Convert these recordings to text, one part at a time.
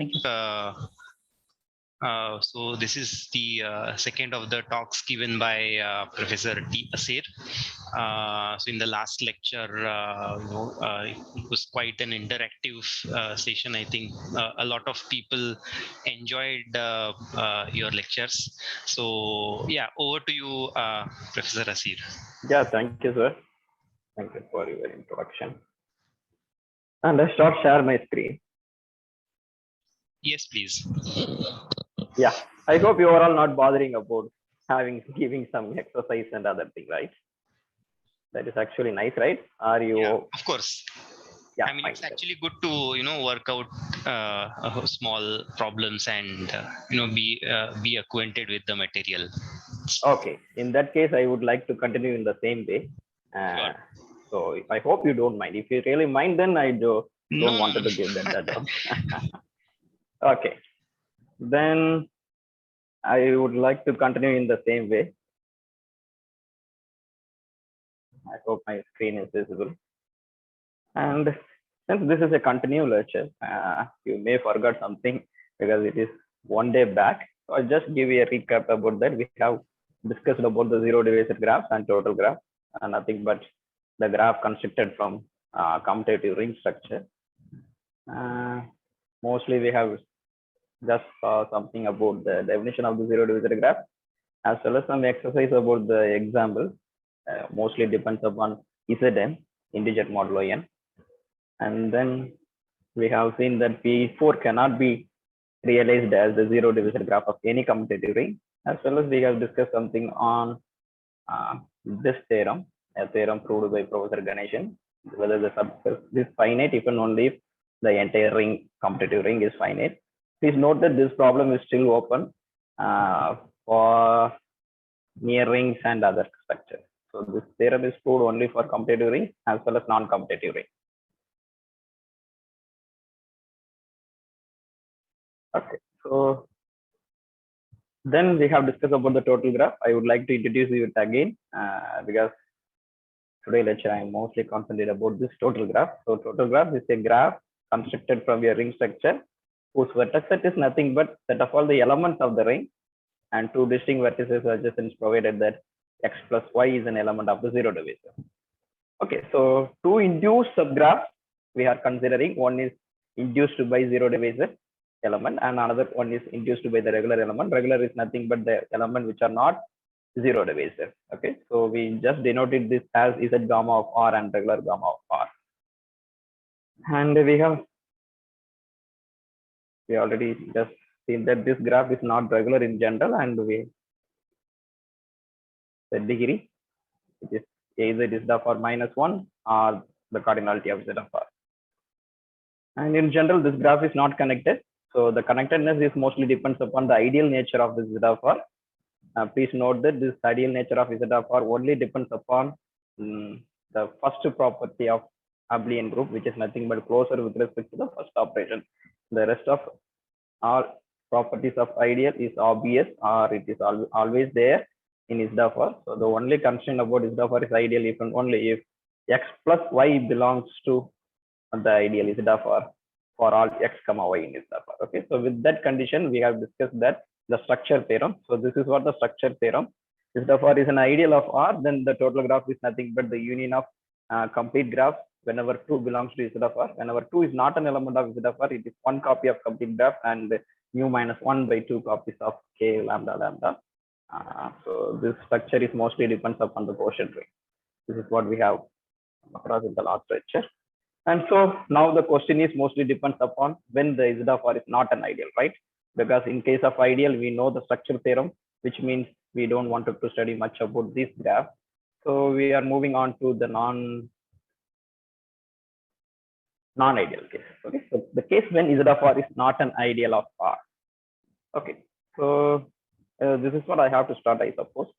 Thank you. So this is the second of the talks given by Professor T. Asir. So in the last lecture, it was quite an interactive session. I think a lot of people enjoyed your lectures. So yeah, over to you, Professor Asir. Yeah, thank you, sir. Thank you for your introduction. And I start share my screen. Yes, please. Yeah, I hope you are all not bothering about giving some exercise and other thing, right? That is actually nice, right? Are you? Yeah, of course. Yeah, I mean, it's actually good to work out small problems and be acquainted with the material. Okay, in that case, I would like to continue in the same way. Sure. So I hope you don't mind. If you really mind, then I don't want to give that. Okay, then I would like to continue in the same way. I hope my screen is visible. And since this is a continued lecture, you may forget something because it is one day back. So I'll just give you a recap about that. We have discussed about the zero divisor graphs and total graph, and nothing but the graph constructed from commutative ring structure. Mostly we have just saw something about the definition of the zero divisor graph, as well as some exercise about the example. Mostly depends upon Zn, integer modulo n. And then we have seen that P4 cannot be realized as the zero divisor graph of any commutative ring, as well as we have discussed something on this theorem, a theorem proved by Professor Ganeshan, whether the subspace is finite if and only if the entire ring, commutative ring, is finite. Please note that this problem is still open for near rings and other structures. So this theorem is proved only for commutative rings as well as non-commutative rings. Okay, so then we have discussed about the total graph. I would like to introduce you it again because today lecture I am mostly concentrated about this total graph. So total graph is a graph constructed from a ring structure whose vertex set is nothing but set of all the elements of the ring, and two distinct vertices adjacent provided that x plus y is an element of the zero divisor. Okay, so two induced subgraphs we are considering. One is induced by zero divisor element and another one is induced by the regular element. Regular is nothing but the element which are not zero divisor. Okay, so we just denoted this as Z gamma of R and regular gamma of R. And we already just seen that this graph is not regular in general, and the degree, which is AZ is the for -1 or the cardinality of Z of R. And in general, this graph is not connected. So the connectedness is mostly depends upon the ideal nature of the Z of R. Please note that this ideal nature of Z of R only depends upon the first property of abelian group, which is nothing but closure with respect to the first operation. The rest of all properties of ideal is obvious, or it is always there in Z of R. So the only constraint about Z of R is ideal if and only if x plus y belongs to the ideal Z of R for all x comma y in Z of R. Okay, so with that condition, we have discussed that the structure theorem. So this is what the structure theorem. If the R is an ideal of R, then the total graph is nothing but the union of complete graph whenever 2 belongs to Z of R. Whenever 2 is not an element of Z of R, it is one copy of complete graph and mu minus 1 by 2 copies of k lambda lambda. So this structure is mostly depends upon the quotient ring. This is what we have across in the last lecture. And so now the question is mostly depends upon when the Z of R is not an ideal, right? Because in case of ideal, we know the structure theorem, which means we don't want to study much about this graph. So we are moving on to the non-ideal case. Okay, so the case when Z of R is not an ideal of R. Okay, so this is what I have to start, I suppose.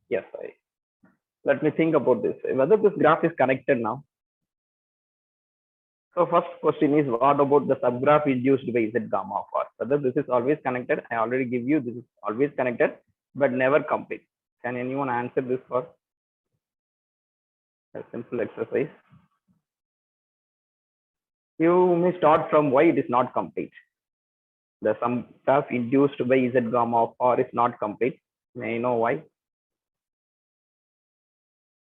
Yes, let me think about this. Whether this graph is connected now. So first question is, what about the subgraph induced by Z gamma of R? Whether this is always connected? I already give you this is always connected, but never complete. Can anyone answer this for a simple exercise? You may start from why it is not complete. The sum graph induced by Z gamma of R is not complete. May I know why?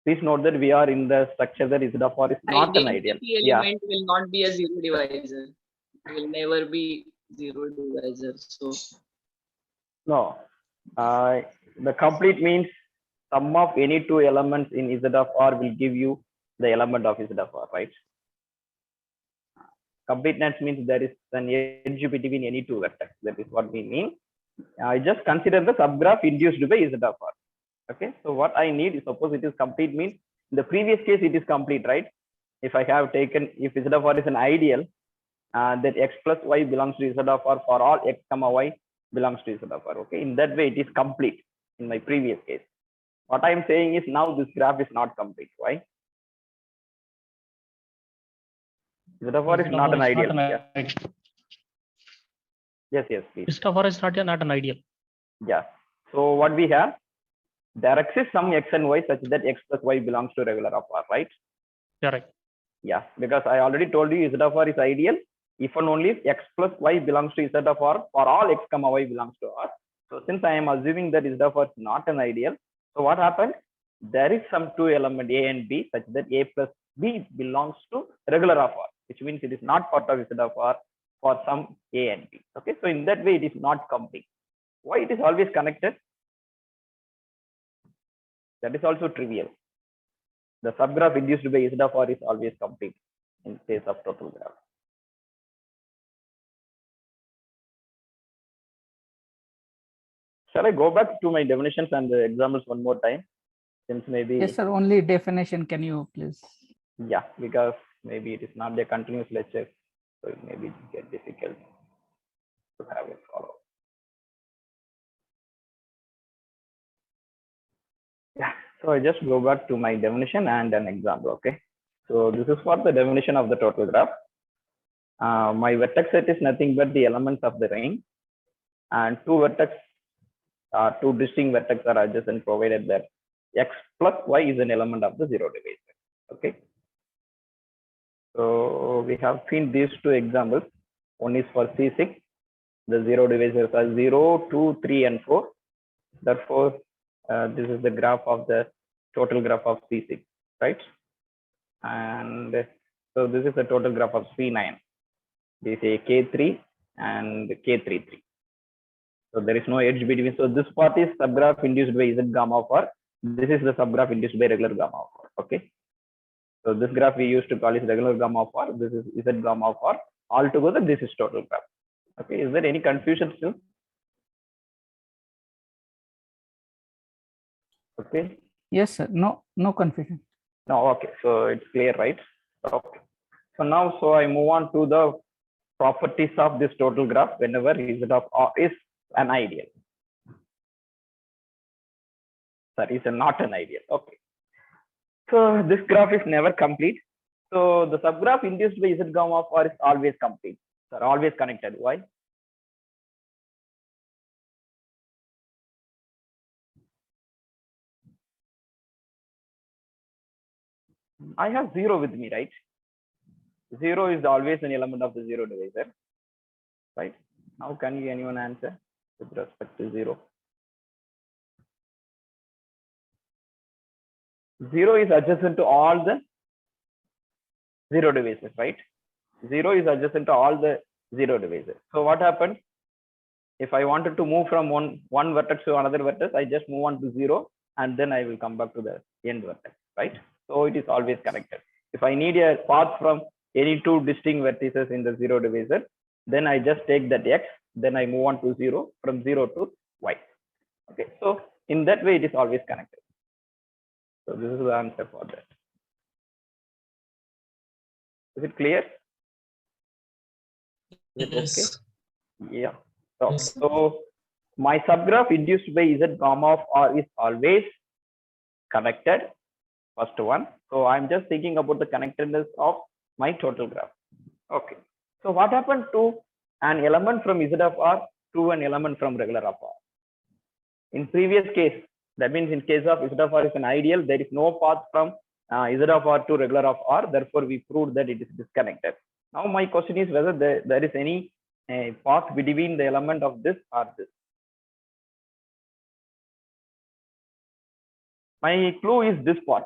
Please note that we are in the structure that Z of R is not an ideal. Identity element will not be a zero divisor. It will never be zero divisor. So No. The complete means sum of any two elements in Z of R will give you the element of Z of R, right? Completeness means there is an edge between any two vectors. That is what we mean. I just consider the subgraph induced by Z of R. Okay, so what I need is, suppose it is complete means in the previous case it is complete, right? If I have taken, if Z of R is an ideal, that x plus y belongs to Z of R for all x comma y belongs to Z of R. Okay, in that way it is complete in my previous case. What I am saying is now this graph is not complete. Why? Z of R is not an ideal. Yes, please. Z of R is not an ideal. Yeah. So what we have, there exists some x and y such that x plus y belongs to regular of R, right? Correct. Yeah, because I already told you Z of R is ideal if and only if x plus y belongs to Z of R for all x comma y belongs to R. So since I am assuming that Z of R is not an ideal, so what happened? There is some two element A and B such that A plus B belongs to regular of R, which means it is not part of Z of R for some A and B. Okay, so in that way it is not complete. Why it is always connected? That is also trivial. The subgraph induced by Z of R is always complete in case of total graph. Shall I go back to my definitions and the examples one more time? Since maybe. Yes, sir. Only definition. Can you please? Yeah, because maybe it is not a continuous lecture, so it maybe get difficult to have it follow. Yeah, so I just go back to my definition and an example. Okay, so this is for the definition of the total graph. My vertex set is nothing but the elements of the ring, and two distinct vertex are adjacent provided that x plus y is an element of the zero divisor. Okay, so we have seen these two examples. One is for C6, the zero divisors are 0, 2, 3, and 4. Therefore, this is the graph of the total graph of C6, right? And so this is the total graph of C9. They say K3 and K33. So there is no edge between. So this part is subgraph induced by Z gamma of R. This is the subgraph induced by regular gamma of R. Okay. So this graph we used to call is regular gamma of R. This is Z gamma of R. Altogether, this is total graph. Okay. Is there any confusion still? Okay. Yes, sir. No confusion. No. Okay. So it's clear, right? Okay. So now, so I move on to the properties of this total graph whenever Z of R is an ideal. Sorry, it's not an ideal. Okay. So this graph is never complete. So the subgraph induced by Z gamma of R is always complete. They're always connected. Why? I have 0 with me, right? 0 is always an element of the zero divisor, right? Now, can anyone answer with respect to 0? 0 is adjacent to all the zero divisors, right? 0 is adjacent to all the zero divisors. So what happens? If I wanted to move from one vertex to another vertex, I just move on to 0 and then I will come back to the end vertex, right? So it is always connected. If I need a path from any two distinct vertices in the zero divisor, then I just take that x, then I move on to 0, from 0 to y. Okay, so in that way it is always connected. So this is the answer for that. Is it clear? Is it okay? Yeah. So my subgraph induced by Z gamma of R is always connected. First one. So I'm just thinking about the connectedness of my total graph. Okay. So what happened to an element from Z of R to an element from regular of R? In previous case, that means in case of Z of R is an ideal, there is no path from Z of R to regular of R. Therefore, we proved that it is disconnected. Now my question is whether there is any a path between the element of this or this. My clue is this part.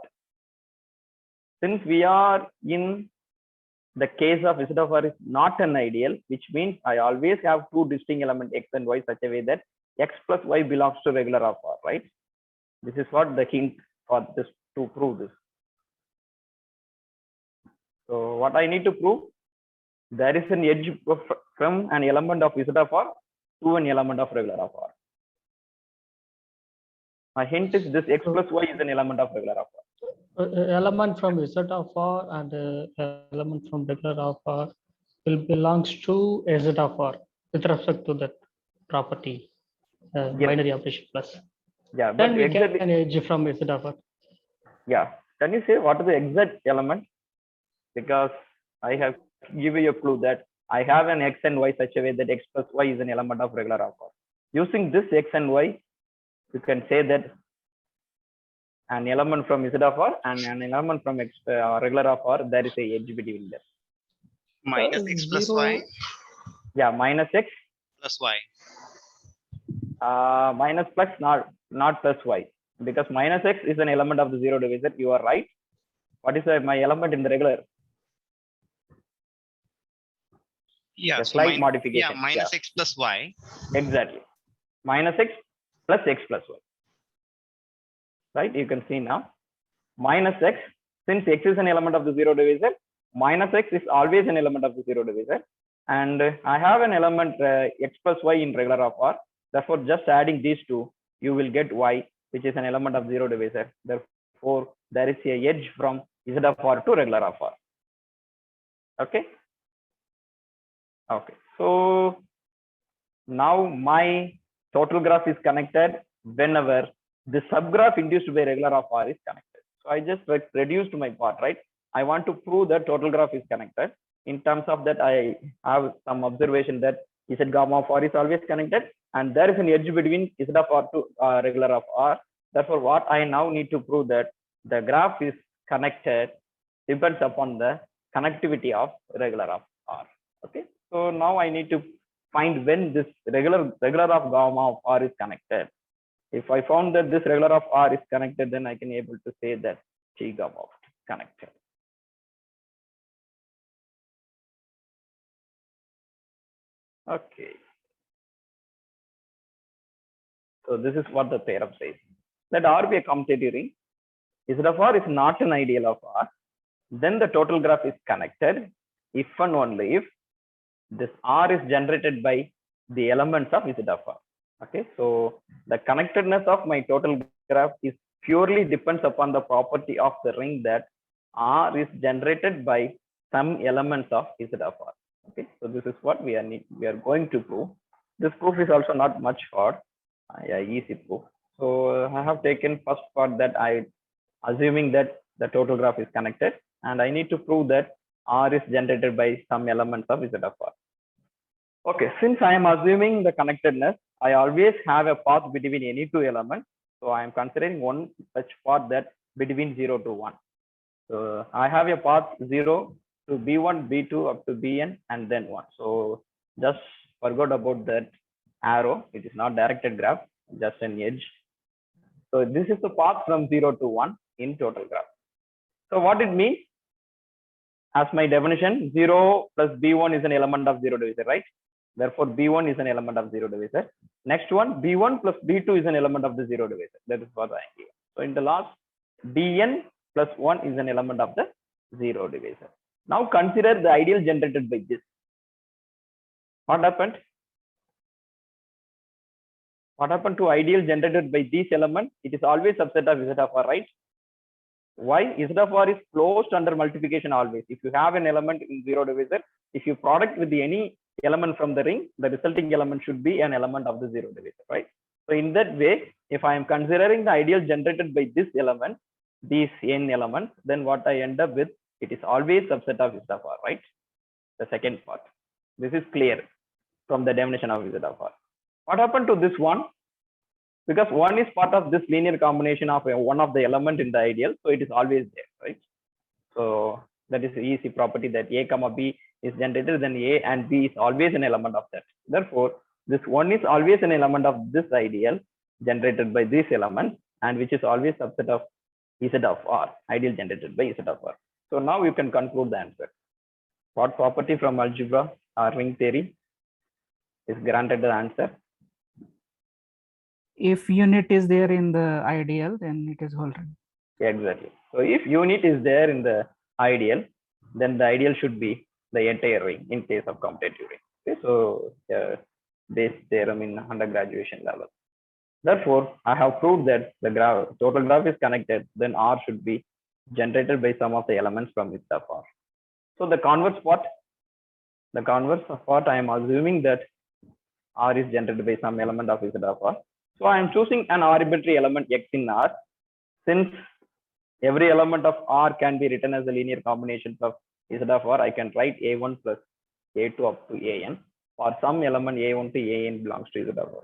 Since we are in the case of Z of R is not an ideal, which means I always have two distinct elements X and Y such a way that X plus Y belongs to regular of R, right? This is what the hint for this to prove this. So what I need to prove, there is an edge from an element of Z of R to an element of regular of R. My hint is this X plus Y is an element of regular of R. Element from Z of R and element from regular of R will belongs to Z of R with respect to that property, Yes. binary operation plus. Yeah, but Then we exactly. get an edge from Z of R. Yeah. Can you say what is the exact element? Because I have given you a clue that I have an X and Y such a way that X plus Y is an element of regular of R. Using this X and Y, you can say that an element from Z of R and an element from X, regular of R, there is a edge between them. Minus X plus Y Yeah, minus X, plus Y. minus plus, not plus Y. Because minus X is an element of the zero divisor. You are right. What is my element in the regular? Yeah, A so slight modification. yeah, minus X plus Y. Exactly. Minus X plus X plus Y. Right? You can see now. Minus X, since X is an element of the zero divisor, minus X is always an element of the zero divisor. And I have an element X plus Y in regular of R. Therefore, just adding these two, you will get Y, which is an element of zero divisor. Therefore, there is a edge from Z of R to regular of R. Okay. Okay. So now my total graph is connected whenever the subgraph induced by regular of R is connected. So I just reduced my part, right? I want to prove that total graph is connected. In terms of that, I have some observation that Z gamma of R is always connected, and there is an edge between Z of R to regular of R. Therefore, what I now need to prove that the graph is connected depends upon the connectivity of regular of R. Okay. So now I need to find when this regular of gamma of R is connected. If I found that this regular of R is connected, then I can able to say that G gamma of is connected. Okay. So this is what the theorem says. Let R be a commutative ring. Z of R is not an ideal of R. Then the total graph is connected if and only if this R is generated by the elements of Z of R. Okay, so the connectedness of my total graph is purely depends upon the property of the ring that R is generated by some elements of Z of R. Okay, so this is what we are going to prove. This proof is also not much hard, easy proof. So I have taken first part that I assuming that the total graph is connected, and I need to prove that R is generated by some elements of Z of R. Okay, since I am assuming the connectedness, I always have a path between any two elements. So I am considering one such path that between 0 to 1. So I have a path 0 to B1, B2 up to Bn and then 1. So just forgot about that arrow. It is not directed graph, just an edge. So this is the path from 0 to 1 in total graph. So what it means? As my definition, 0 plus B1 is an element of zero divisor, right? Therefore, B1 is an element of zero divisor. Next one, B1 plus B2 is an element of the zero divisor. That is what I am given. So in the last, Bn plus 1 is an element of the zero divisor. Now consider the ideal generated by this. What happened? What happened to ideal generated by these elements? It is always subset of Z of R, right? Why? Z of R is closed under multiplication always. If you have an element in zero divisor, if you product with any element from the ring, the resulting element should be an element of the zero divisor, right? So in that way, if I am considering the ideal generated by this element, these n elements, then what I end up with, it is always subset of Z of R, right? The second part. This is clear from the definition of Z of R. What happened to this one? Because one is part of this linear combination of one of the element in the ideal, so it is always there, right? So that is the easy property that A comma B is generated, then A and B is always an element of that. Therefore, this 1 is always an element of this ideal generated by this element, and which is always subset of Z of R, ideal generated by Z of R. So now you can conclude the answer. What property from algebra or ring theory is granted the answer? If unit is there in the ideal, then it is whole ring. Exactly. So if unit is there in the ideal, then the ideal should be the entire ring in case of commutative ring. Okay, so this theorem in undergraduation level. Therefore, I have proved that the total graph is connected, then R should be generated by some of the elements from Z of R. So the converse part, I am assuming that R is generated by some element of Z of R. So I am choosing an arbitrary element X in R. Since every element of R can be written as a linear combination of Z of R, I can write A1 plus A2 up to AN. For some element A1 to AN belongs to Z of R.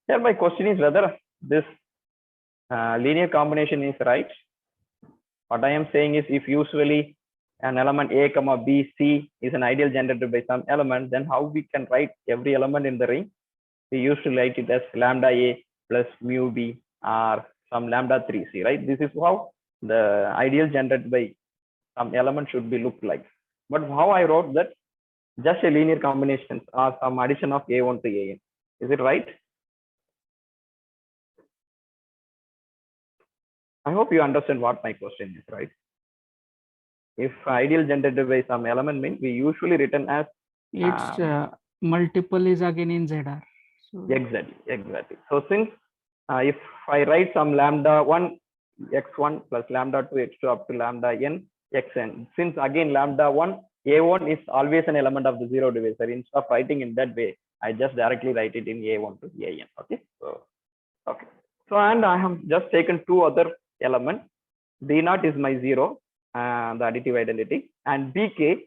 Here my question is whether this linear combination is right. What I am saying is, if usually an element A comma B C is an ideal generated by some element, then how we can write every element in the ring? We used to write it as lambda A plus mu B or some lambda 3C, right? This is how the ideal generated by some element should be looked like. But how I wrote that just a linear combination or some addition of A1 to AN. Is it right? I hope you understand what my question is, right? If ideal generated by some element means we usually written as Its multiple is again in ZR. So exactly. So since if I write some lambda 1 x1 plus lambda 2 x2 up to lambda n xn, since again lambda 1 A1 is always an element of the zero divisor, instead of writing in that way, I just directly write it in A1 to AN. Okay. So and I have just taken two other elements. B0 is my zero, the additive identity, and Bk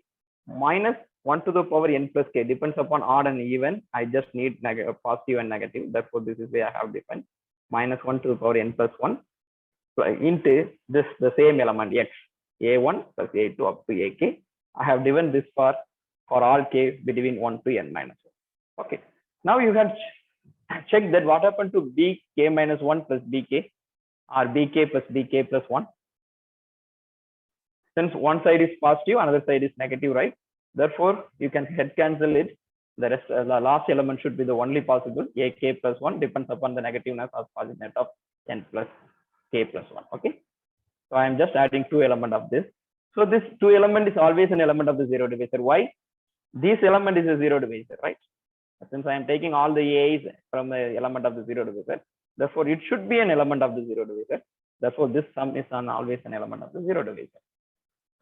minus 1 to the power n plus k depends upon odd and even. I just need positive and negative. Therefore, this is where I have defined minus 1 to the power n plus 1 into this the same element x, A1 plus A2 up to AK. I have given this for all k between 1 to n minus 1. Okay. Now you can check that what happened to Bk minus 1 plus Bk or Bk plus Bk plus 1. Since one side is positive, another side is negative, right? Therefore, you can head cancel it. The rest, the last element should be the only possible. AK plus 1 depends upon the negativeness or positiveness of n plus k plus 1. Okay. So I am just adding two elements of this. So this two element is always an element of the zero divisor. Why? This element is a zero divisor, right? Since I am taking all the A's from the element of the zero divisor, therefore it should be an element of the zero divisor. Therefore, this sum is always an element of the zero divisor.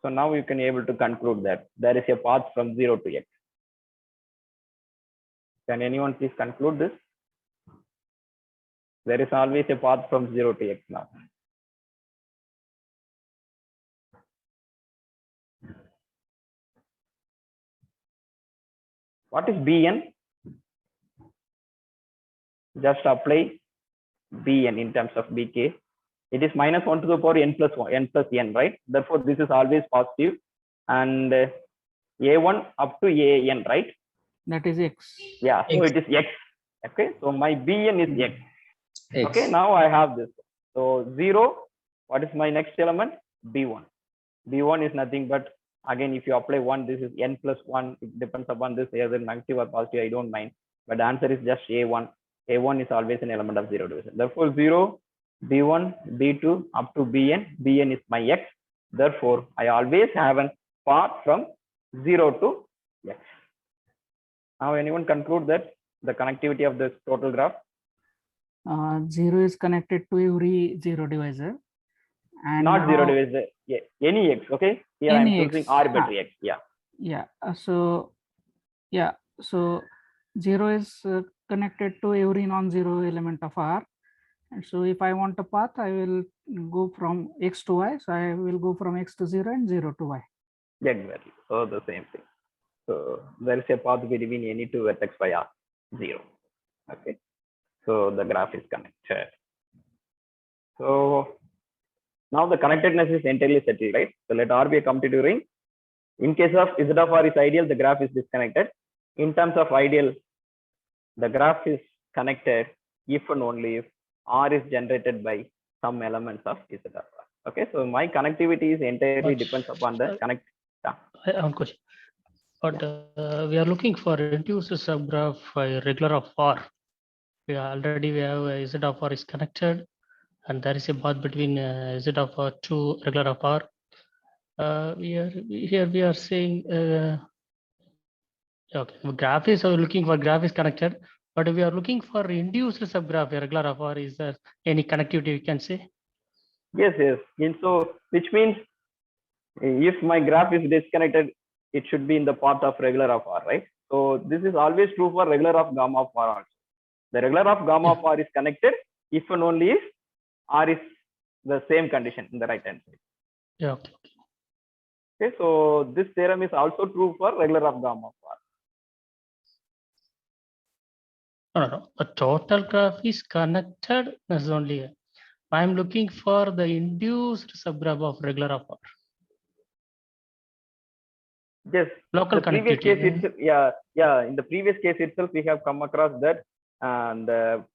So now you can be able to conclude that there is a path from 0 to x. Can anyone please conclude this? There is always a path from 0 to x now. What is Bn? Just apply Bn in terms of Bk. It is minus 1 to the power n plus 1, n plus n, right? Therefore, this is always positive. And A1 up to AN, right? that is X. Yeah, so X. it is X. Okay, so my Bn is X. X. Okay, now I have this. So 0, what is my next element? B1. B1 is nothing but, again, if you apply 1, this is n plus 1. It depends upon this, either negative or positive, I don't mind. But the answer is just A1. A1 is always an element of zero division. Therefore, 0, B1, B2 up to Bn. Bn is my X. Therefore, I always have a path from 0 to X. Now, anyone conclude that the connectivity of this total graph? 0 is connected to every zero divisor. And Not now, zero divisor, yeah, any X, okay? Here I am Any choosing X, arbitrary X, yeah. yeah. So 0 is connected to every non-zero element of R. And so if I want a path, I will go from X to Y. So I will go from X to 0 and 0 to Y. Exactly. So the same thing. So there is a path between any two vertex by R, 0. Okay. So the graph is connected. So now the connectedness is entirely settled, right? So let R be a commutative ring. In case of z of r is ideal, the graph is disconnected. In terms of ideal, the graph is connected if and only if r is generated by some elements of z of r. Okay, so my connectivity is entirely But, depends upon the connect. I have one question. But we are looking for reduced subgraph regular of R. We have Z of R is connected, and there is a path between Z of R to regular of R. We are saying okay, graph is looking for graph is connected, but we are looking for induced subgraph regular of R. Is there any connectivity we can say? Yes, yes. And so, which means if my graph is disconnected, it should be in the path of regular of R, right? So this is always true for regular of gamma of R also. The regular of gamma of R is connected if and only if R is the same condition in the right hand side. Yeah. Okay. Okay, so this theorem is also true for regular of gamma of R. No. The total graph is connected. That's only. I am looking for the induced subgraph of regular of R. Yes, Local the previous case connectivity. in the previous case itself, we have come across that, and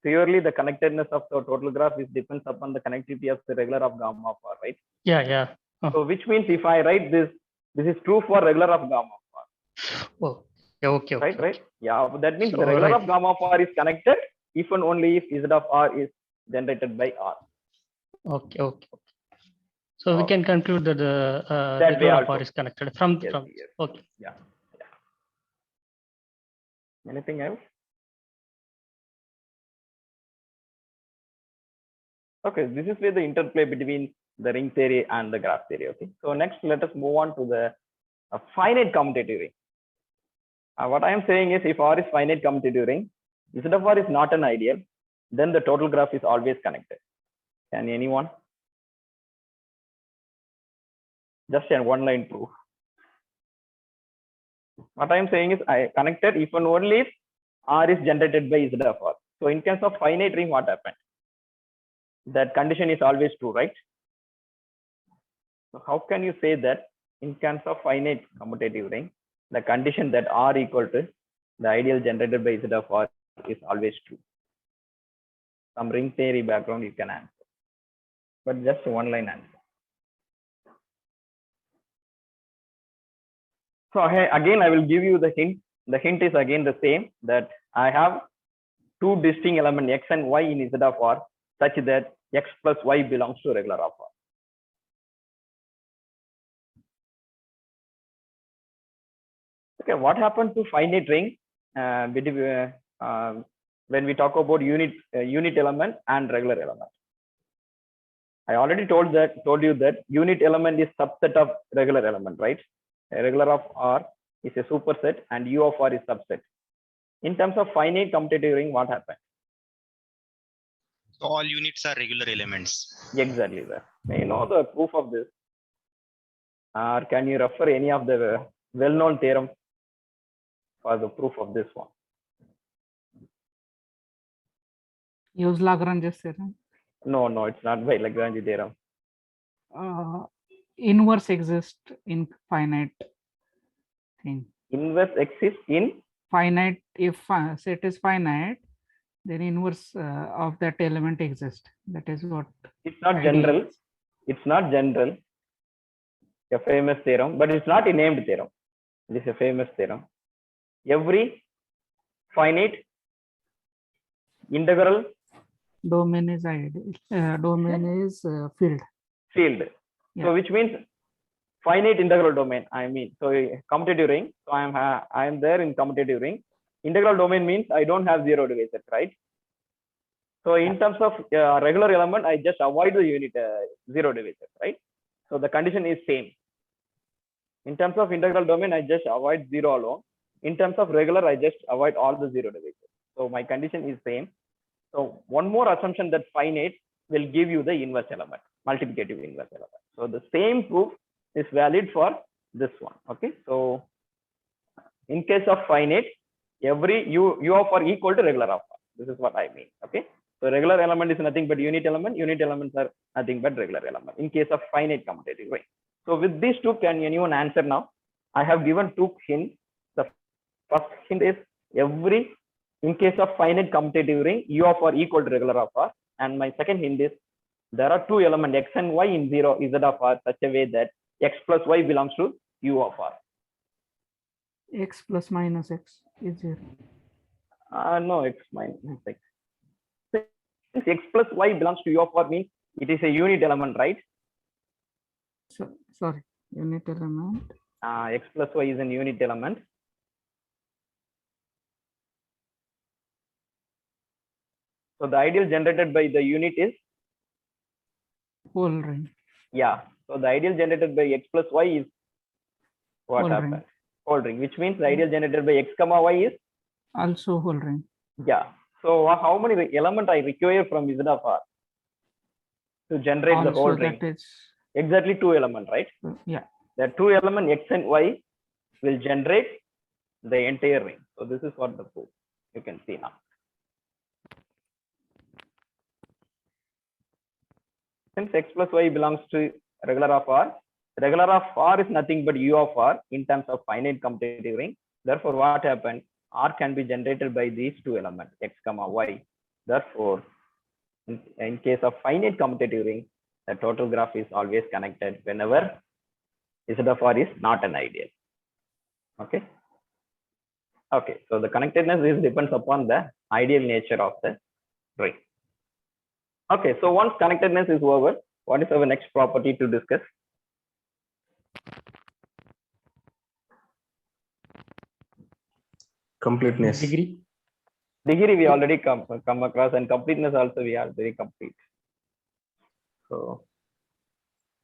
purely the connectedness of the total graph is depends upon the connectivity of the regular of gamma of R, right? Yeah. So which means if I write this is true for regular of gamma of R. Oh, yeah, okay. Right. Yeah, that means So, the regular right. of gamma of R is connected if and only if Z of R is generated by R. Okay. So we can conclude that the That way regular of R also. is connected from Yes. okay. Yeah. Anything else? Okay, this is where the interplay between the ring theory and the graph theory. Okay, so next let us move on to the finite commutative ring. What I am saying is, if R is finite commutative ring, Z of R is not an ideal, then the total graph is always connected. Can anyone? Just a one-line proof. What I am saying is, I connected if and only if R is generated by Z of R. So in case of finite ring, what happened? That condition is always true, right? So how can you say that in terms of finite commutative ring, the condition that R equal to the ideal generated by Z of R is always true? Some ring theory background you can answer, but just one line answer. So again, I will give you the hint. The hint is again the same, that I have two distinct elements X and Y in Z of R such that X plus Y belongs to regular of R. Okay, what happens to finite ring when we talk about unit element and regular element? I already told you that unit element is subset of regular element, right? A regular of R is a superset and U of R is subset. In terms of finite commutative ring, what happens? So all units are regular elements. Exactly, sir. May you know the proof of this? Or can you refer any of the well-known theorem for the proof of this one? Use Lagrange's theorem. No, it's not by Lagrange theorem. Inverse exists in finite thing. Inverse exists in Finite, if set is finite, then inverse of that element exists. That is what. It's not ideal general. is. It's not general. A famous theorem, but it's not a named theorem. It is a famous theorem. Every finite integral Domain is ideal. Domain is field. field. Yeah. So which means finite integral domain. I mean, so commutative ring. So I am there in commutative ring. Integral domain means I don't have zero divisors, right? So in terms of regular element, I just avoid the unit zero divisor, right? So the condition is same. In terms of integral domain, I just avoid zero alone. In terms of regular, I just avoid all the zero divisors. So my condition is same. So one more assumption that finite will give you the inverse element, multiplicative inverse element. So the same proof is valid for this one. Okay. So in case of finite, every U of R equal to regular of R. This is what I mean. Okay. So regular element is nothing but unit element. Unit elements are nothing but regular element in case of finite commutative ring. So with these two, can anyone answer now? I have given two hints. The first hint is in case of finite commutative ring, U of R equal to regular of R. And my second hint is there are two elements X and Y in 0 Z of R such a way that X plus Y belongs to U of R. X plus minus X is 0. No, X minus X. Since X plus Y belongs to U of R means it is a unit element, right? So, sorry, unit element. X plus Y is an unit element. So the ideal generated by the unit is, Whole ring. yeah. So the ideal generated by X plus Y is what Whole happens? ring. Whole ring, which means the ideal generated by X comma Y is, Also whole ring. yeah. So how many elements I require from Z of R to generate the whole Also ring? that is, Exactly 2 elements, right? yeah. The 2 elements X and Y will generate the entire ring. So this is what the proof you can see now. Since X plus Y belongs to regular of R is nothing but U of R in terms of finite commutative ring. Therefore, what happens? R can be generated by these two elements, X comma Y. Therefore, in case of finite commutative ring, the total graph is always connected whenever Z of R is not an ideal. Okay. Okay. So the connectedness is depends upon the ideal nature of the ring. Okay. So once connectedness is over, what is our next property to discuss? Completeness. Degree. Degree we already come across, and completeness also we are very complete. So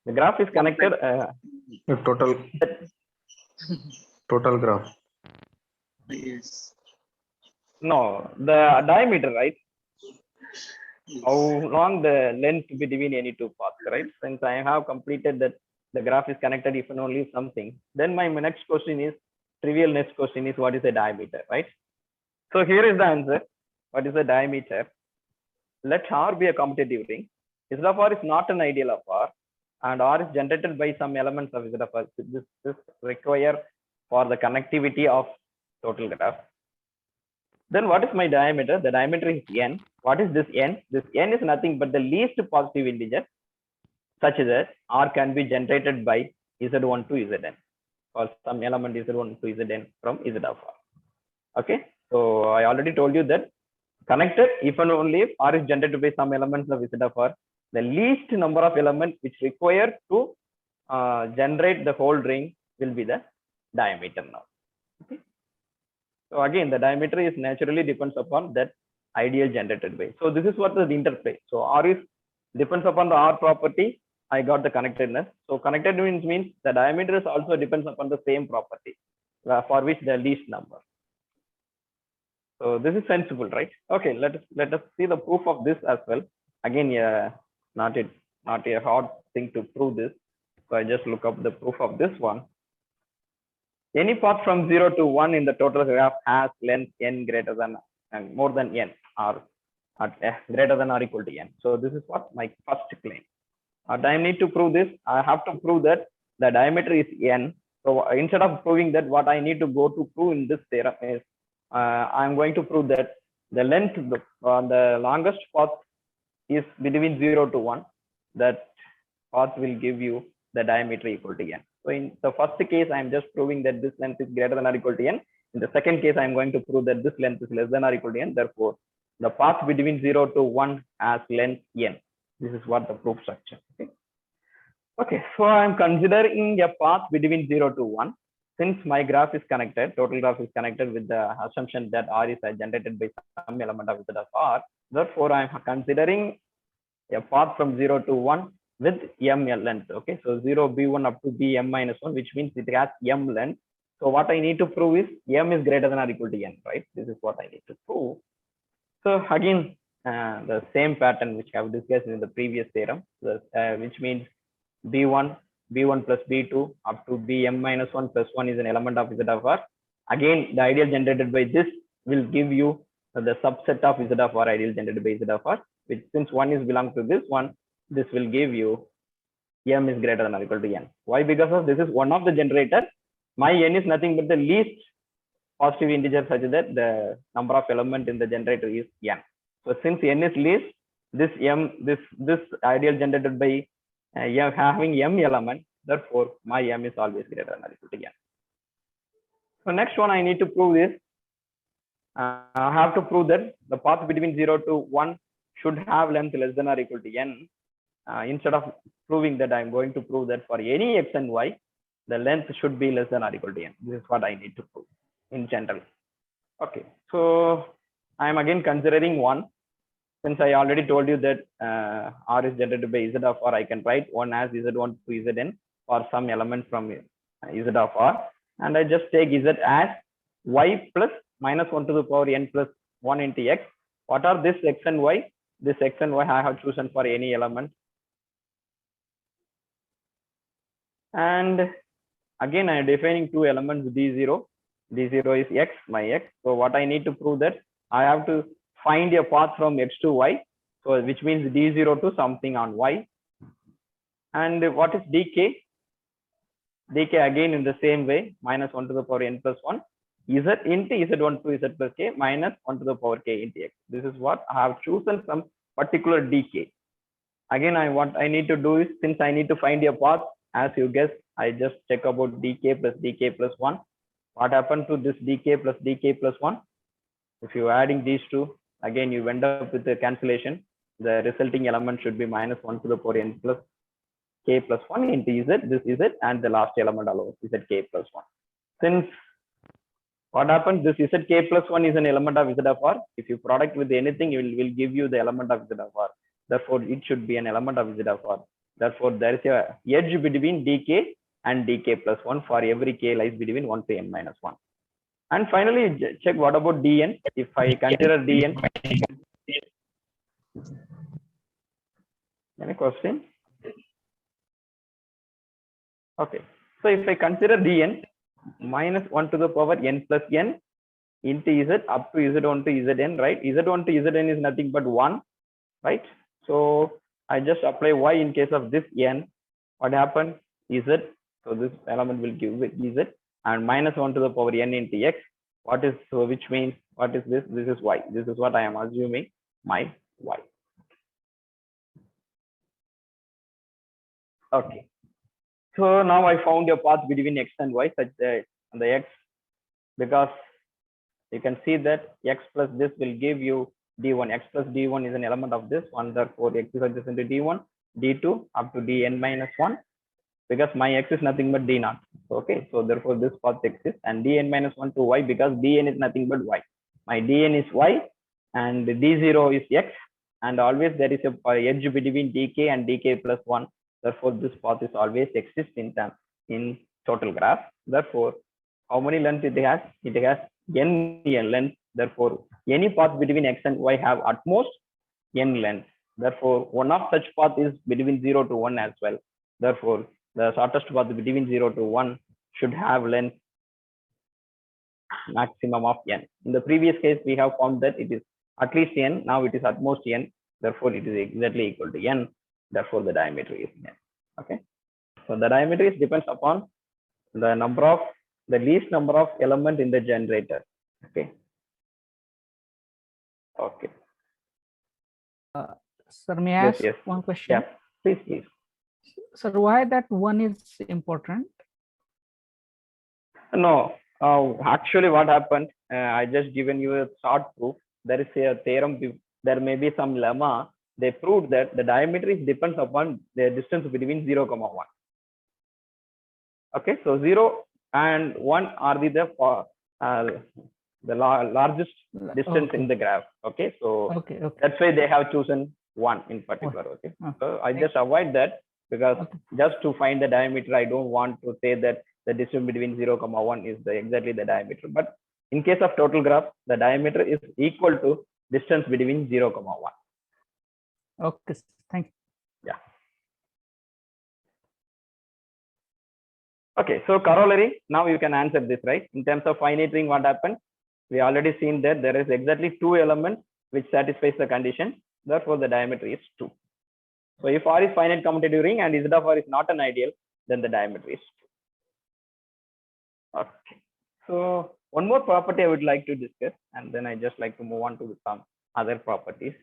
the graph is connected. Total graph. Yes. No, the diameter, right? How long the length between any two paths, right? Since I have completed that the graph is connected if and only something, then my next question is, trivial next question is, what is the diameter, right? So here is the answer. What is the diameter? Let R be a commutative ring. Z of R is not an ideal of R, and R is generated by some elements of Z of R. This require for the connectivity of total graph. Then what is my diameter? The diameter is n. What is this n? This n is nothing but the least positive integer, such that R can be generated by Z1 to Zn, or some element Z1 to Zn from Z of R. Okay, so I already told you that connected if and only if R is generated by some elements of Z of R, the least number of elements which require to generate the whole ring will be the diameter now. Okay. So again, the diameter is naturally depends upon that ideal generated by. So this is what the interplay. So R is depends upon the R property. I got the connectedness. So connected means the diameter is also depends upon the same property for which the least number. So this is sensible, right? Okay, let us see the proof of this as well. Again, not a hard thing to prove this. So I just look up the proof of this one. Any path from 0 to 1 in the total graph has length n greater than and more than n, or greater than or equal to n. So this is what my first claim. I need to prove this. I have to prove that the diameter is n. So instead of proving that, what I need to go to prove in this theorem is I'm going to prove that the length, the longest path is between 0 to 1. That path will give you the diameter equal to n. So in the first case, I'm just proving that this length is greater than or equal to n. In the second case, I'm going to prove that this length is less than or equal to n. Therefore, the path between 0 to 1 has length n. This is what the proof structure. Okay. Okay. So I'm considering a path between 0 to 1. Since my graph is connected, total graph is connected with the assumption that R is generated by some element of Z of R. Therefore, I'm considering a path from 0 to 1 with m length. Okay, so 0 b1 up to bm minus 1, which means it has m length. So what I need to prove is m is greater than or equal to n, right? This is what I need to prove. So again, the same pattern which I have discussed in the previous theorem, which means b1 plus b2 up to bm minus 1 plus 1 is an element of Z of R. Again, the ideal generated by this will give you the subset of Z of R ideal generated by Z of R, which since 1 is belong to this one, this will give you m is greater than or equal to n. Why? Because of this is one of the generator my n is nothing but the least positive integer such that the number of element in the generator is n. So since n is least, this this ideal generated by having m element, therefore my m is always greater than or equal to n. So next one I need to prove is I have to prove that the path between 0 to 1 should have length less than or equal to n. Instead of proving that, I'm going to prove that for any x and y, the length should be less than or equal to n. This is what I need to prove in general. Okay, so I'm again considering one. Since I already told you that R is generated by Z of R, I can write one as Z1 to Zn for some element from Z of R. And I just take Z as y plus minus 1 to the power n plus 1 into x. What are this x and y? This x and y I have chosen for any element. And again, I am defining two elements d0. D0 is x, my x. So what I need to prove that I have to find a path from x to y. So which means d0 to something on y. And what is dk? Dk again in the same way, minus 1 to the power n plus 1. Z into Z1 to Z plus k minus 1 to the power k into x. This is what I have chosen some particular dk. Again, what I need to do is, since I need to find a path, as you guess, I just check about dk plus 1. What happened to this dk plus 1? If you adding these two, again you end up with the cancellation. The resulting element should be minus 1 to the power n plus k plus 1 into z. This is it, and the last element alone is zk plus 1. Since what happens, this zk plus 1 is an element of z of r. If you product with anything, it will give you the element of z of r. Therefore, it should be an element of z of r. Therefore, there is a edge between dk and dk plus 1 for every k lies between 1 to n minus 1. And finally, check what about dn. If I consider dn, any question? Okay, so if I consider dn minus 1 to the power n plus n into z up to z1 to zn, right? Z1 to zn is nothing but 1, right? So I just apply y in case of this n. What happened? Z. So this element will give it z, and minus 1 to the power n into x. What is, so which means, what is this? This is y. This is what I am assuming my y. Okay. So now I found a path between x and y such that the x, because you can see that x plus this will give you d1. X plus d1 is an element of this one. Therefore, x is adjacent to d1, d2 up to dn minus 1. Because my x is nothing but d0. Okay, so therefore this path exists, and dn minus 1 to y, because dn is nothing but y. My dn is y and d0 is x, and always there is a edge between dk and dk plus 1. Therefore this path is always exists in total graph. Therefore, how many length it has? It has n length. Therefore, any path between x and y have at most n length. Therefore, one of such path is between 0 to 1 as well. Therefore, the shortest path between 0 to 1 should have length maximum of n. In the previous case, we have found that it is at least n. Now it is at most n. Therefore, it is exactly equal to n. Therefore, the diameter is n. Okay. So the diameter is depends upon the number of the least number of element in the generator. Okay. Okay. Sir, may I ask Yes. one question? Yeah. Please. Sir, why that one is important? No, actually what happened, I just given you a short proof. There is a theorem, there may be some lemma. They proved that the diameter is depends upon the distance between 0, 1. Okay, so 0 and 1 are the largest distance in the graph. Okay, so that's why they have chosen 1 in particular. Okay, so I just avoid that, because just to find the diameter, I don't want to say that the distance between 0, 1 is exactly the diameter. But in case of total graph, the diameter is equal to distance between 0, 1. Okay, thank you. Yeah. Okay, so corollary, now you can answer this, right? In terms of finite ring, what happened? We already seen that there is exactly 2 elements which satisfies the condition. Therefore, the diameter is 2. So if R is finite commutative ring and Z of R is not an ideal, then the diameter is 2. Okay. So one more property I would like to discuss, and then I just like to move on to some other properties.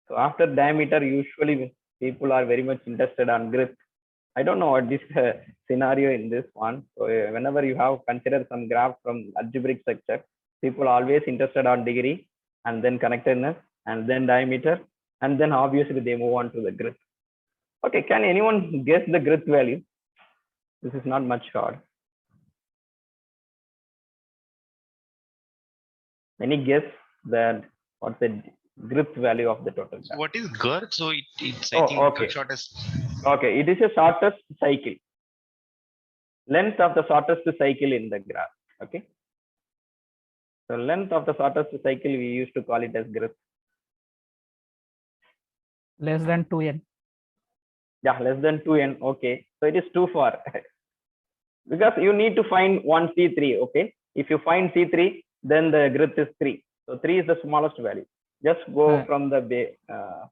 So after diameter, usually people are very much interested on grip. I don't know what this scenario in this one. So whenever you have considered some graph from algebraic structure, people are always interested on degree and then connectedness and then diameter, and then obviously they move on to the grip. Okay, can anyone guess the grip value? This is not much hard. Any guess that what's the grip value of the total graph? What is girth? So it's Oh, I think okay. shortest. Okay, it is a shortest cycle. Length of the shortest cycle in the graph. Okay. So length of the shortest cycle, we used to call it as grip. Less than 2n. Yeah, less than 2n. Okay. So it is too far. Because you need to find one C3. Okay. If you find C3, then the grip is 3. So 3 is the smallest value. Just go Right. from the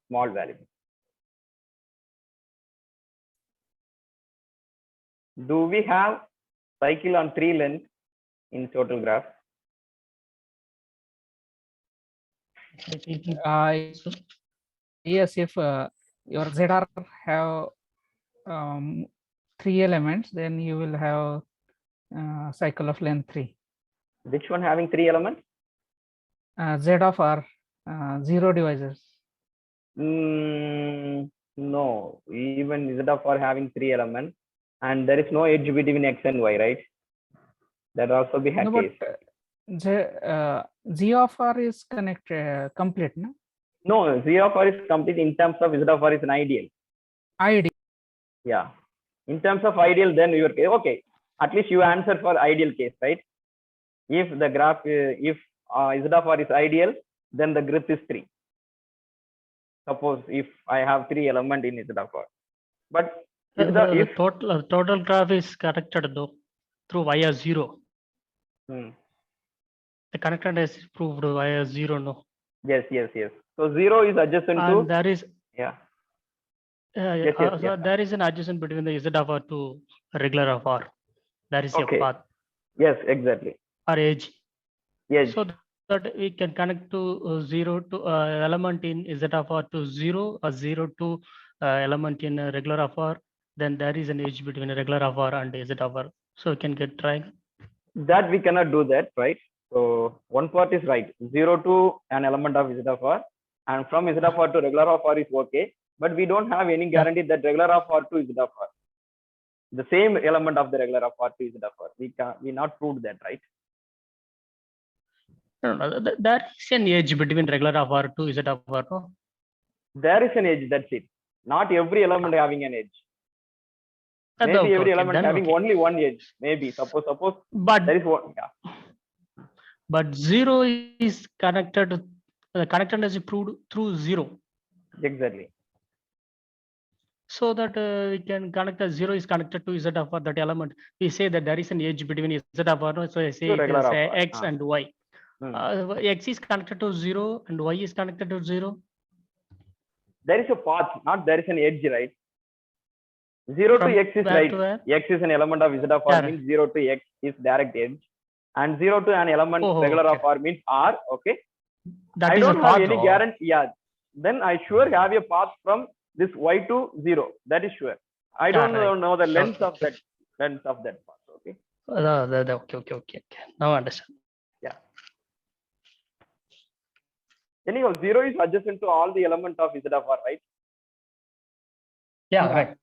small value. Do we have cycle on 3 length in total graph? I think it- Uh, yes, if your ZR have 3 elements, then you will have cycle of length 3. Which one having 3 elements? Z of R, 0 divisors. No, even Z of R having 3 elements, and there is no edge between X and Y, right? That also be No, case. but Z of R is complete, no? No, Z of R is complete in terms of Z of R is an ideal. ID. Yeah. In terms of ideal, then you are okay. At least you answer for ideal case, right? If the graph, if Z of R is ideal, then the grip is 3. Suppose if I have 3 element in Z of R, but if the total graph is connected though through via 0. The connectedness is proved via 0, no? Yes. So 0 is adjacent And to, there is yeah. yes, Yes. there is an adjacent between the Z of R to regular of R. There is Okay. a path Yes, exactly. or edge. Yes. So that we can connect to 0 to element in Z of R to 0 or 0 to element in regular of R. Then there is an edge between regular of R and Z of R. So we can get triangle. That we cannot do that, right? So one part is right. 0 to an element of Z of R, and from Z of R to regular of R is okay. But we don't have any guarantee that regular of R to Z of R, the same element of the regular of R to Z of R. We not proved that, right? No, there is an edge between regular of R to Z of R. No? There is an edge. That's it. Not every element having an edge. Maybe every element having only one edge. Maybe suppose but there is one. Yeah. But 0 is connected. The connectedness is proved through 0. Exactly. So that we can connect the 0 is connected to Z of R, that element. We say that there is an edge between Z of R. So I say it is X and Y. X is connected to 0 and Y is connected to 0. There is a path, not there is an edge, right? 0 to X is right. X is an element of Z of R, means 0 to X is direct edge. And 0 to an element regular of R means R. Okay. That I is don't a have path. any guarantee. Yeah. Then I sure have a path from this Y to 0. That is sure. I don't know the length of that path. Okay. Okay. Now I understand. Yeah. Anyhow, 0 is adjacent to all the elements of Z of R, right? Yeah, right.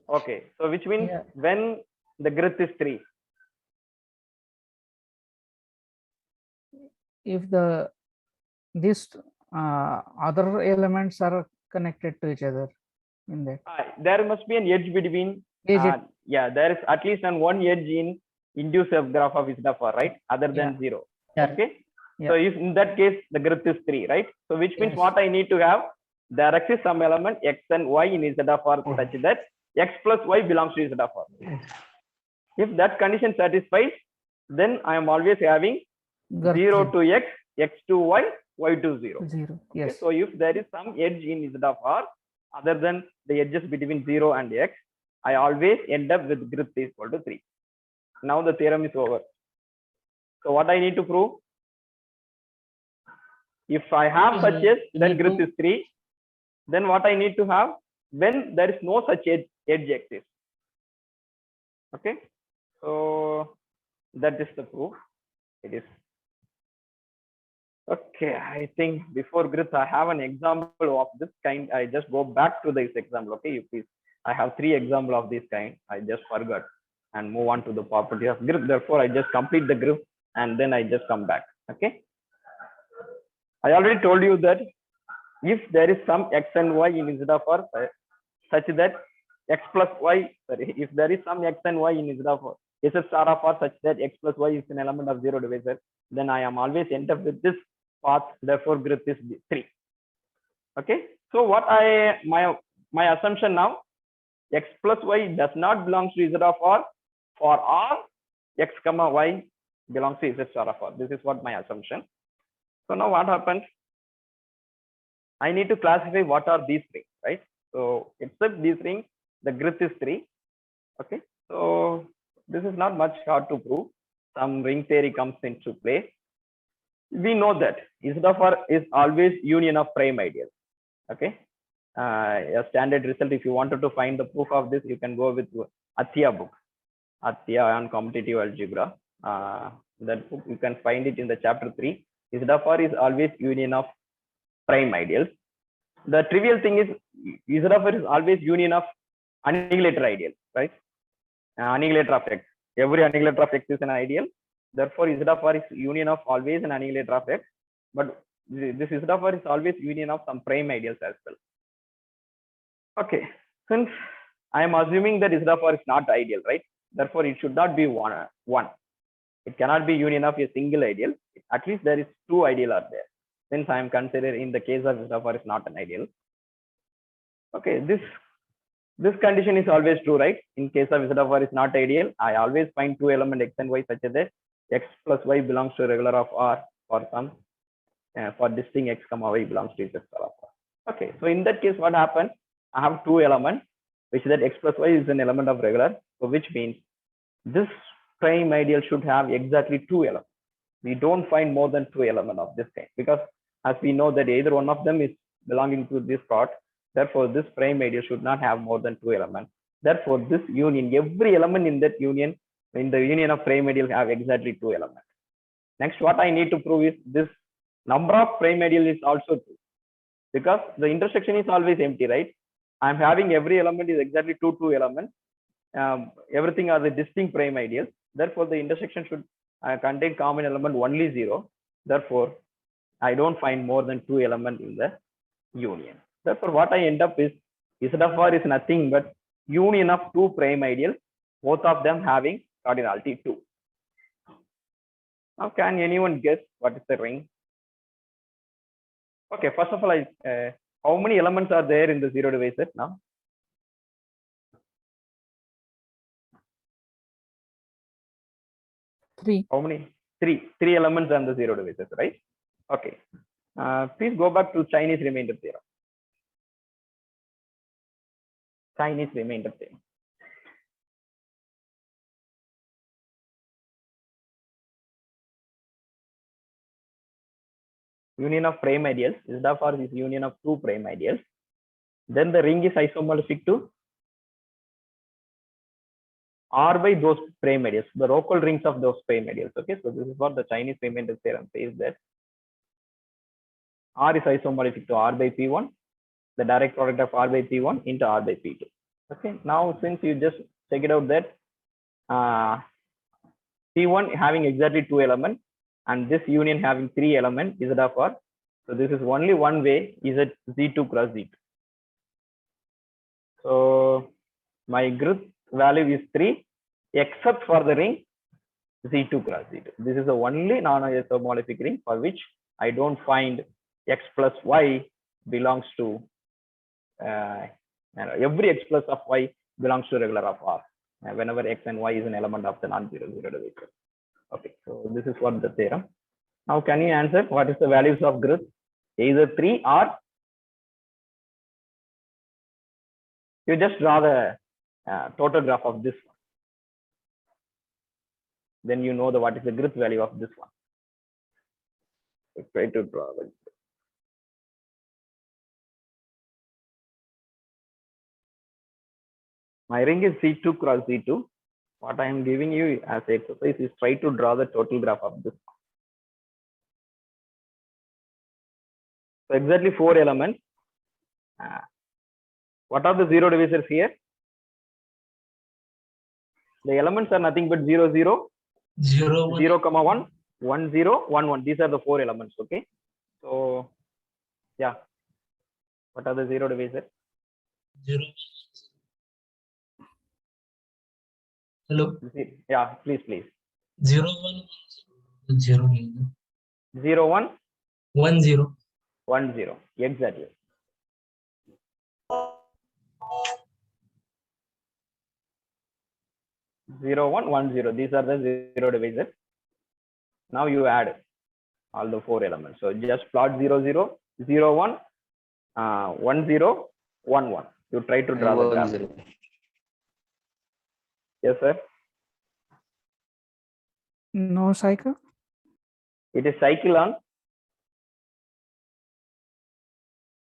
Okay. So which means when the grip is 3. If these other elements are connected to each other in that. There must be an edge between. Yeah, there is at least one edge in induced graph of Z of R, right? Other than 0. Okay. So if in that case the grip is 3, right? So which means what I need to have, there exists some element X and Y in Z of R such that X plus Y belongs to Z of R. If that condition satisfies, then I am always having 0 to X, X to Y, Y to 0. Yes. Okay, so if there is some edge in Z of R other than the edges between 0 and X, I always end up with grip equal to 3. Now the theorem is over. So what I need to prove? If I have such edge, then growth is 3. Then what I need to have when there is no such edge exists. Okay. So that is the proof. It is. Okay, I think before Grith, I have an example of this kind. I just go back to this example. Okay, you please. I have 3 examples of this kind. I just forgot and move on to the property of Grith. Therefore, I just complete the Grith and then I just come back. Okay. I already told you that if there is some x and y in Z of R such that x plus y, sorry, if there is some x and y in Z of R, S star of R such that x plus y is an element of zero divisor, then I am always end up with this path. Therefore, Grith is 3. Okay. So what my assumption now, x plus y does not belong to Z of R for R, x comma y belongs to Z star of R. This is what my assumption. So now what happens? I need to classify what are these rings, right? So except these rings, the Grith is 3. Okay. So this is not much hard to prove. Some ring theory comes into play. We know that Z of R is always union of prime ideals. Okay. A standard result, if you wanted to find the proof of this, you can go with Athiya book, Athiya on competitive algebra. That book, you can find it in the chapter 3. Z of R is always union of prime ideals. The trivial thing is Z of R is always union of annihilator ideals, right? Annihilator of x. Every annihilator of x is an ideal. Therefore, Z of R is union of always an annihilator of x. But this Z of R is always union of some prime ideals as well. Okay. Since I am assuming that Z of R is not ideal, right? Therefore, it should not be one. It cannot be union of a single ideal. At least there is 2 ideal are there. Since I am considering in the case of Z of R is not an ideal. Okay, this condition is always true, right? In case of Z of R is not ideal, I always find 2 element x and y such that x plus y belongs to regular of R for some for distinct x comma y belongs to Z star of R. Okay, so in that case, what happens? I have 2 elements, which that x plus y is an element of regular, so which means this prime ideal should have exactly 2 elements. We don't find more than 2 elements of this kind, because as we know that either one of them is belonging to this part. Therefore, this prime ideal should not have more than 2 elements. Therefore, this union, every element in that union, in the union of prime ideal, have exactly 2 elements. Next, what I need to prove is this number of prime ideal is also true, because the intersection is always empty, right? I'm having every element is exactly 2 elements. Everything are the distinct prime ideals. Therefore, the intersection should contain common element only 0. Therefore, I don't find more than 2 elements in the union. Therefore, what I end up is Z of R is nothing but union of 2 prime ideals, both of them having cardinality 2. Now, can anyone guess what is the ring? Okay, first of all, how many elements are there in the zero divisor now? Three. How many? 3 elements on the zero divisor, right? Okay. Please go back to Chinese remainder theorem. Chinese remainder theorem. Union of prime ideals. Z of R is union of 2 prime ideals. Then the ring is isomorphic to R by those prime ideals, the local rings of those prime ideals. Okay, so this is what the Chinese remainder theorem says, that R is isomorphic to R by P1, the direct product of R by P1 into R by P2. Okay, now since you just check it out that P1 having exactly 2 elements and this union having 3 elements, Z of R. So this is only one way, is it Z2 cross Z2. So my Grith value is 3 except for the ring Z2 cross Z2. This is the only non-isomorphic ring for which I don't find x plus y belongs to every x plus of y belongs to regular of R whenever x and y is an element of the non-zero zero divisor. Okay, so this is what the theorem. Now can you answer what is the values of Grith? Either 3 or you just draw the total graph of this one. then you know what is the Grith value of this one. So try to draw it. My ring is C2 cross C2. What I am giving you as exercise is try to draw the total graph of this. So exactly 4 elements. What are the zero divisors here? The elements are nothing but 0, 0, 0, 0, 1, 1, 0, 1, 1. These are the 4 elements. Okay. So yeah. What are the zero divisors? 0. Hello. Yeah, please. 0, 1, 0, 0, 1, 1, 0. 1, 0. Exactly. Zero, 1, 1, 0. These are the zero divisors. Now you add all the 4 elements. So just plot 0, 0, 0, 1, 1, 0, 1, 1. You try to draw the graph. 0. Yes, sir. No cycle. It is cycle on.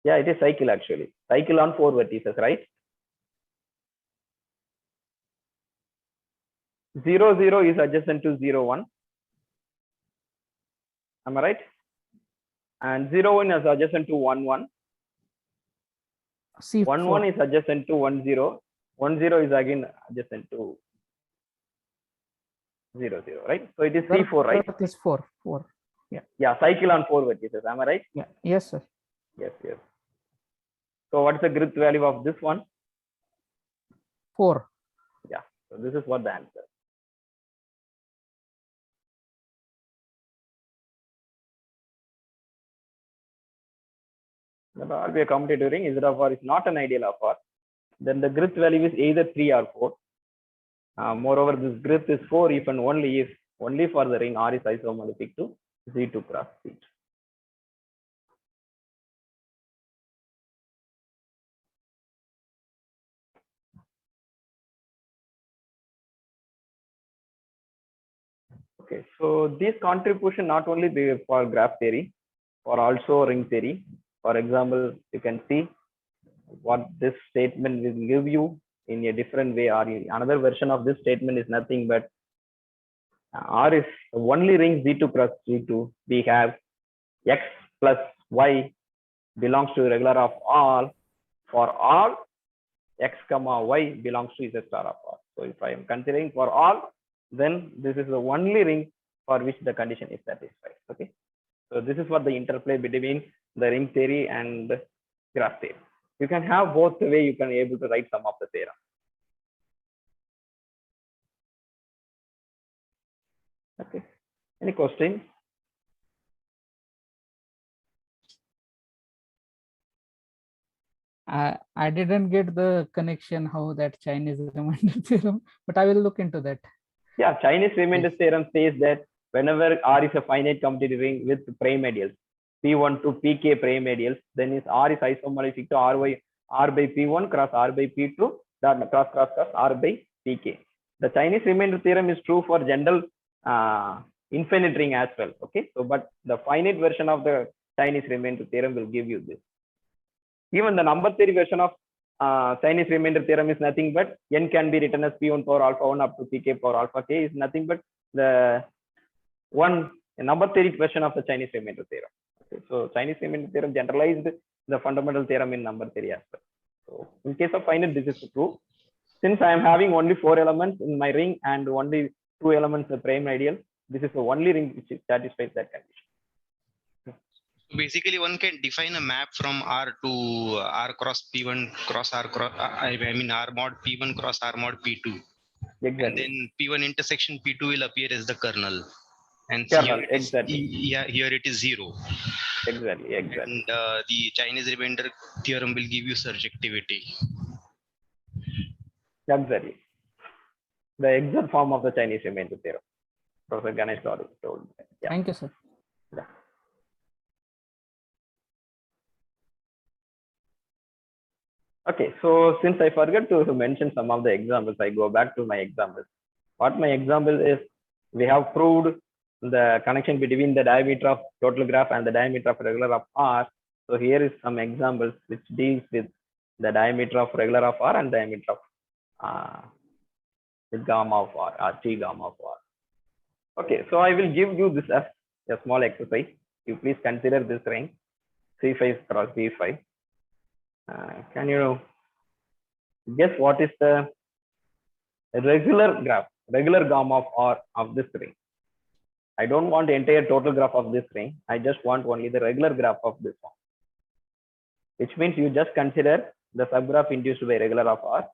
Yeah, it is cycle actually. Cycle on 4 vertices, right? 0, 0 is adjacent to 0, 1. Am I right? And 0, 1 is adjacent to 1, 1. C4. 1, 1 is adjacent to 1, 0. 1, 0 is again adjacent to 0, 0, right? So it is C4, right? It is 4. Yeah, cycle on 4 vertices. Am I right? Yeah. Yes, sir. Yes. So what is the Grith value of this one? 4. Yeah. So this is what the answer. But all we are commutative ring Z of R is not an ideal of R. Then the Grith value is either 3 or 4. Moreover, this Grith is 4 if and only for the ring R is isomorphic to Z2 cross Z2. Okay, so this contribution not only be for graph theory, for also ring theory. For example, you can see what this statement will give you in a different way, or another version of this statement is nothing but R is the only ring Z2 cross Z2. We have X plus Y belongs to the regular of all. For all X comma Y belongs to Z star of R. So if I am considering for all, then this is the only ring for which the condition is satisfied. Okay. So this is what the interplay between the ring theory and the graph theory. You can have both the way you can able to write some of the theorem. Okay. Any questions? I didn't get the connection how that Chinese remainder theorem, but I will look into that. Yeah, Chinese remainder theorem says that whenever R is a finite commutative ring with prime ideals, P1 to Pk prime ideals, then is R is isomorphic to R by P1 cross R by P2 cross R by Pk. The Chinese remainder theorem is true for general infinite ring as well. Okay, so but the finite version of the Chinese remainder theorem will give you this. Even the number theory version of Chinese remainder theorem is nothing but n can be written as P1 power alpha 1 up to Pk power alpha k is nothing but the number theory version of the Chinese remainder theorem. Okay, so Chinese remainder theorem generalized the fundamental theorem in number theory as well. So in case of finite, this is true. Since I am having only 4 elements in my ring and only 2 elements the prime ideal, this is the only ring which satisfies that condition. Basically, one can define a map from R to R cross P1 cross R cross, I mean R mod P1 cross R mod P2. Exactly. And then P1 intersection P2 will appear as the kernel. And Kernel, here it is, exactly. yeah, here it is 0. Exactly. And the Chinese remainder theorem will give you surjectivity. Exactly. The exact form of the Chinese remainder theorem. Professor Ganesh Gauri told. Yeah. Thank you, sir. Yeah. Okay, so since I forgot to mention some of the examples, I go back to my examples. What my example is, we have proved the connection between the diameter of total graph and the diameter of regular of R. So here is some examples which deals with the diameter of regular of R and diameter of with gamma of R or T gamma of R. Okay, so I will give you this as a small exercise. You please consider this ring C5 cross D5. Can you guess what is the regular graph, regular gamma of R of this ring? I don't want the entire total graph of this ring. I just want only the regular graph of this one. Which means you just consider the subgraph induced by regular of R.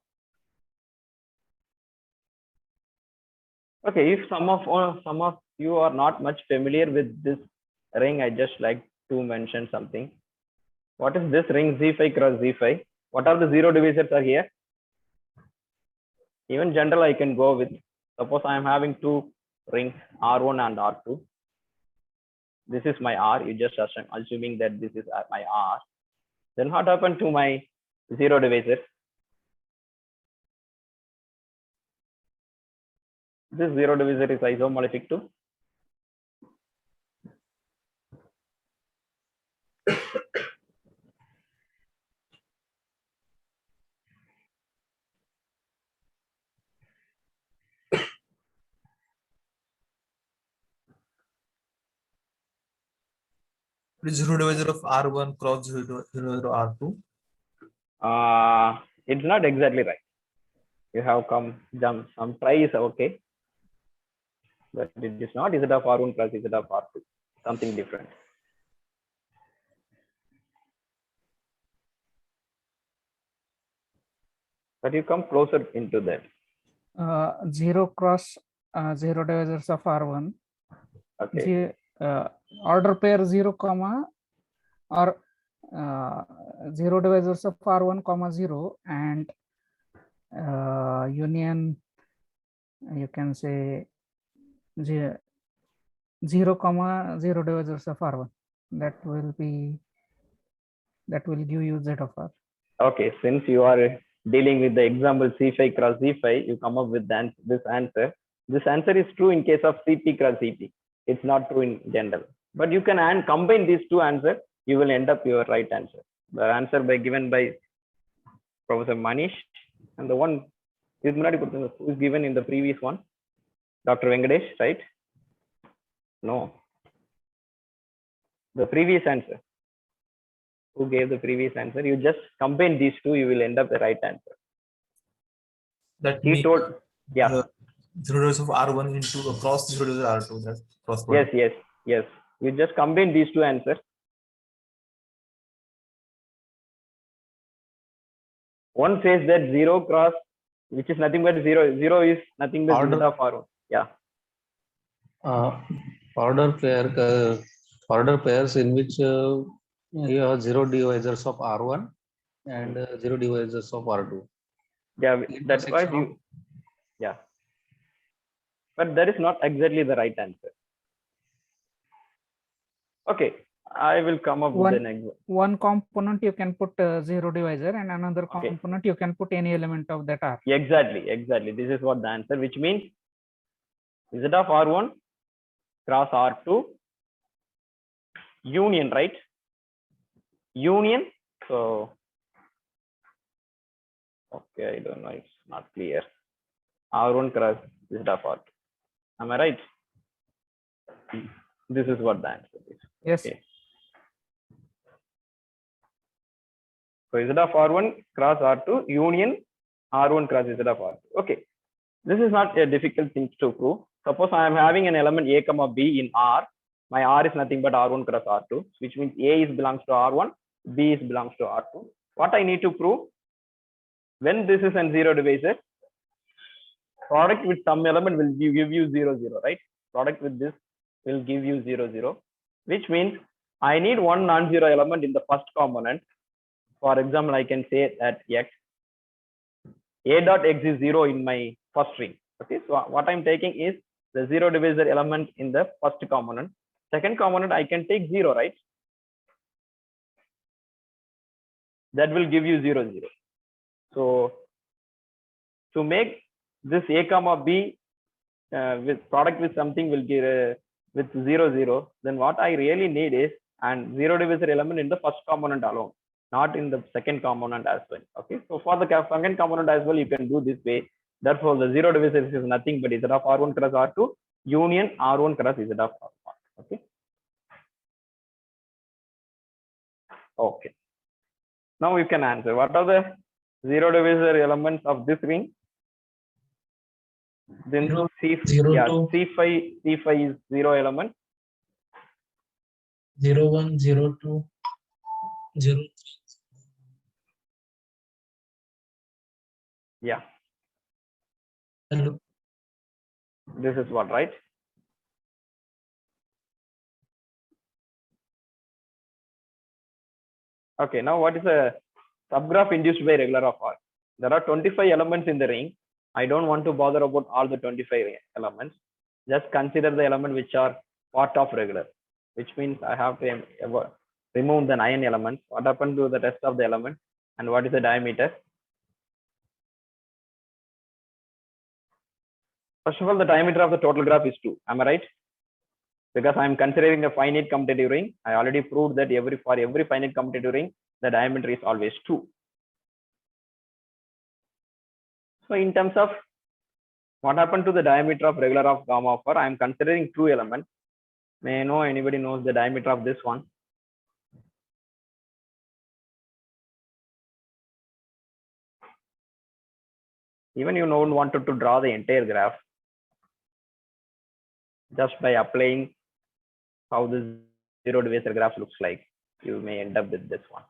Okay, if some of you are not much familiar with this ring, I just like to mention something. What is this ring Z5 cross Z5? What are the zero divisors are here? Even general I can go with. Suppose I am having two rings R1 and R2. This is my R. You just assuming that this is my R. Then what happened to my zero divisor? This zero divisor is isomorphic to Zero divisor of R1 cross zero divisor of R2. it's not exactly right. You have some try is okay, but it is not Z of R1 plus Z of R2, something different. But you come closer into that. 0 cross 0 divisors of R1. Okay. Order pair 0 comma or 0 divisors of R1 comma 0 and union, you can say 0 comma 0 divisors of R1. That will give you Z of R. Okay, since you are dealing with the example C5 cross Z5, you come up with this answer. This answer is true in case of CP cross CP. It's not true in general. But you can combine these two answers, you will end up your right answer. The answer given by Professor Manish, and the one is given in the previous one, Dr. Venkatesh, right? No. The previous answer. Who gave the previous answer? You just combine these two, you will end up the right answer. That He told, yeah. Zero divisor of R1 into a cross zero divisor R2. That's cross Yes, product. yes. You just combine these two answers. One says that 0 cross, which is nothing but 0. 0 is nothing but Z of R1. Yeah. Order pairs in which you have zero divisors of R1 and zero divisors of R2. Yeah, that's why you, yeah. But that is not exactly the right answer. Okay, I will come up with an example. One component you can put 0 divisor and another component you can put any element of that R. Exactly. This is what the answer, which means Z of R1 cross R2 union, right? Union. So, okay, I don't know, it's not clear. R1 cross Z of R2. Am I right? This is what the answer is. Yes. Okay. So Z of R1 cross R2 union R1 cross Z of R2. Okay. This is not a difficult thing to prove. Suppose I am having an element A comma B in R. My R is nothing but R1 cross R2, which means A is belongs to R1, B is belongs to R2. What I need to prove? When this is a zero divisor, product with some element will give you 0, 0, right? Product with this will give you 0, 0, which means I need one non-zero element in the first component. For example, I can say that X, A dot X is 0 in my first ring. Okay, so what I'm taking is the zero divisor element in the first component. Second component, I can take 0, right? That will give you 0, 0. So to make this A comma B with product with something will give with 0 0, then what I really need is and zero divisor element in the first component alone, not in the second component as well. Okay, so for the second component as well, you can do this way. Therefore, the zero divisor is nothing but z of R1 cross R2 union R1 cross z of R1. Okay. Okay. Now you can answer. What are the zero divisor elements of this ring? Then Zero, C, zero, yeah, two. C5 is 0 element. 0 1 0 2 0 Yeah, hello. this is what, right? Okay, now what is a subgraph induced by regular of R? There are 25 elements in the ring. I don't want to bother about all the 25 elements. Just consider the element which are part of regular, which means I have to remove the 9 elements. What happened to the rest of the element and what is the diameter? First of all, the diameter of the total graph is 2. Am I right? Because I'm considering a finite commutative ring. I already proved that for every finite commutative ring, the diameter is always 2. So in terms of what happened to the diameter of regular of gamma of R, I'm considering 2 elements. May I know anybody knows the diameter of this one? Even you don't wanted to draw the entire graph, just by applying how this zero divisor graph looks like, you may end up with this one.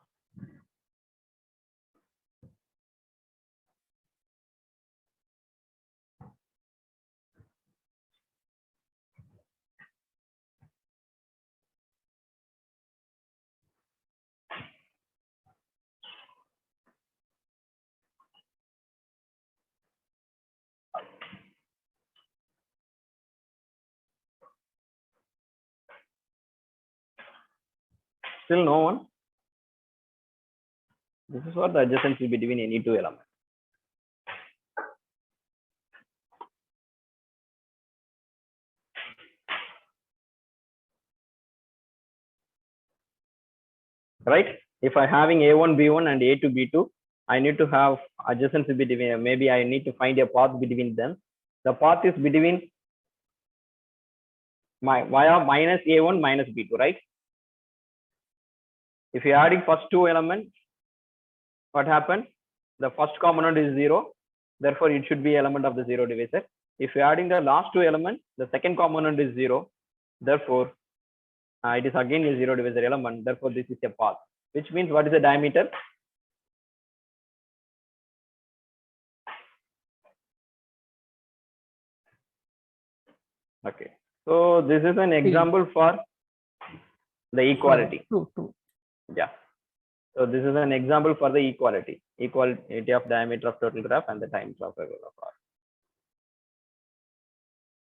Still no one? This is what the adjacency between any 2 elements. Right? If I having A1, B1 and A2, B2, I need to have adjacency between, maybe I need to find a path between them. The path is between via minus A1 minus B2, right? If you are adding first 2 elements, what happens? The first component is 0. Therefore, it should be element of the zero divisor. If you are adding the last 2 elements, the second component is 0. Therefore, it is again a zero divisor element. Therefore, this is a path, which means what is the diameter? Okay. So this is an example for the equality. 2 2. Yeah. So this is an example for the equality of diameter of total graph and the diameter of regular of R.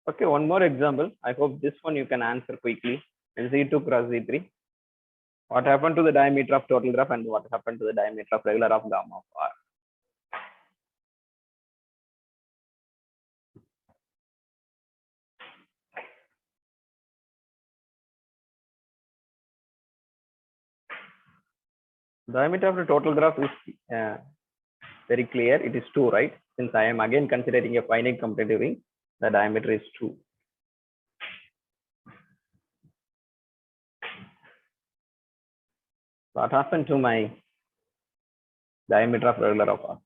Okay, one more example. I hope this one you can answer quickly. Z2 cross Z3. What happened to the diameter of total graph and what happened to the diameter of regular of gamma of R? Diameter of the total graph is very clear. It is 2, right? Since I am again considering a finite commutative ring, the diameter is 2. What happened to my diameter of regular of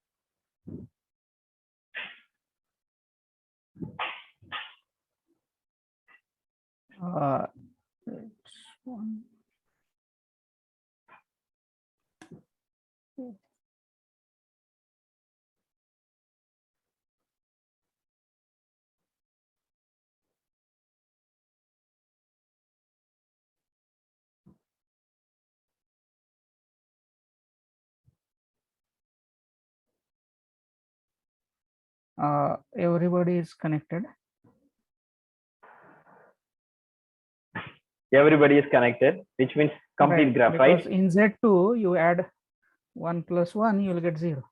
R? It's 1. Everybody is connected. Everybody is connected, which means complete graph, because right? in Z2, you add 1 plus 1, you will get 0.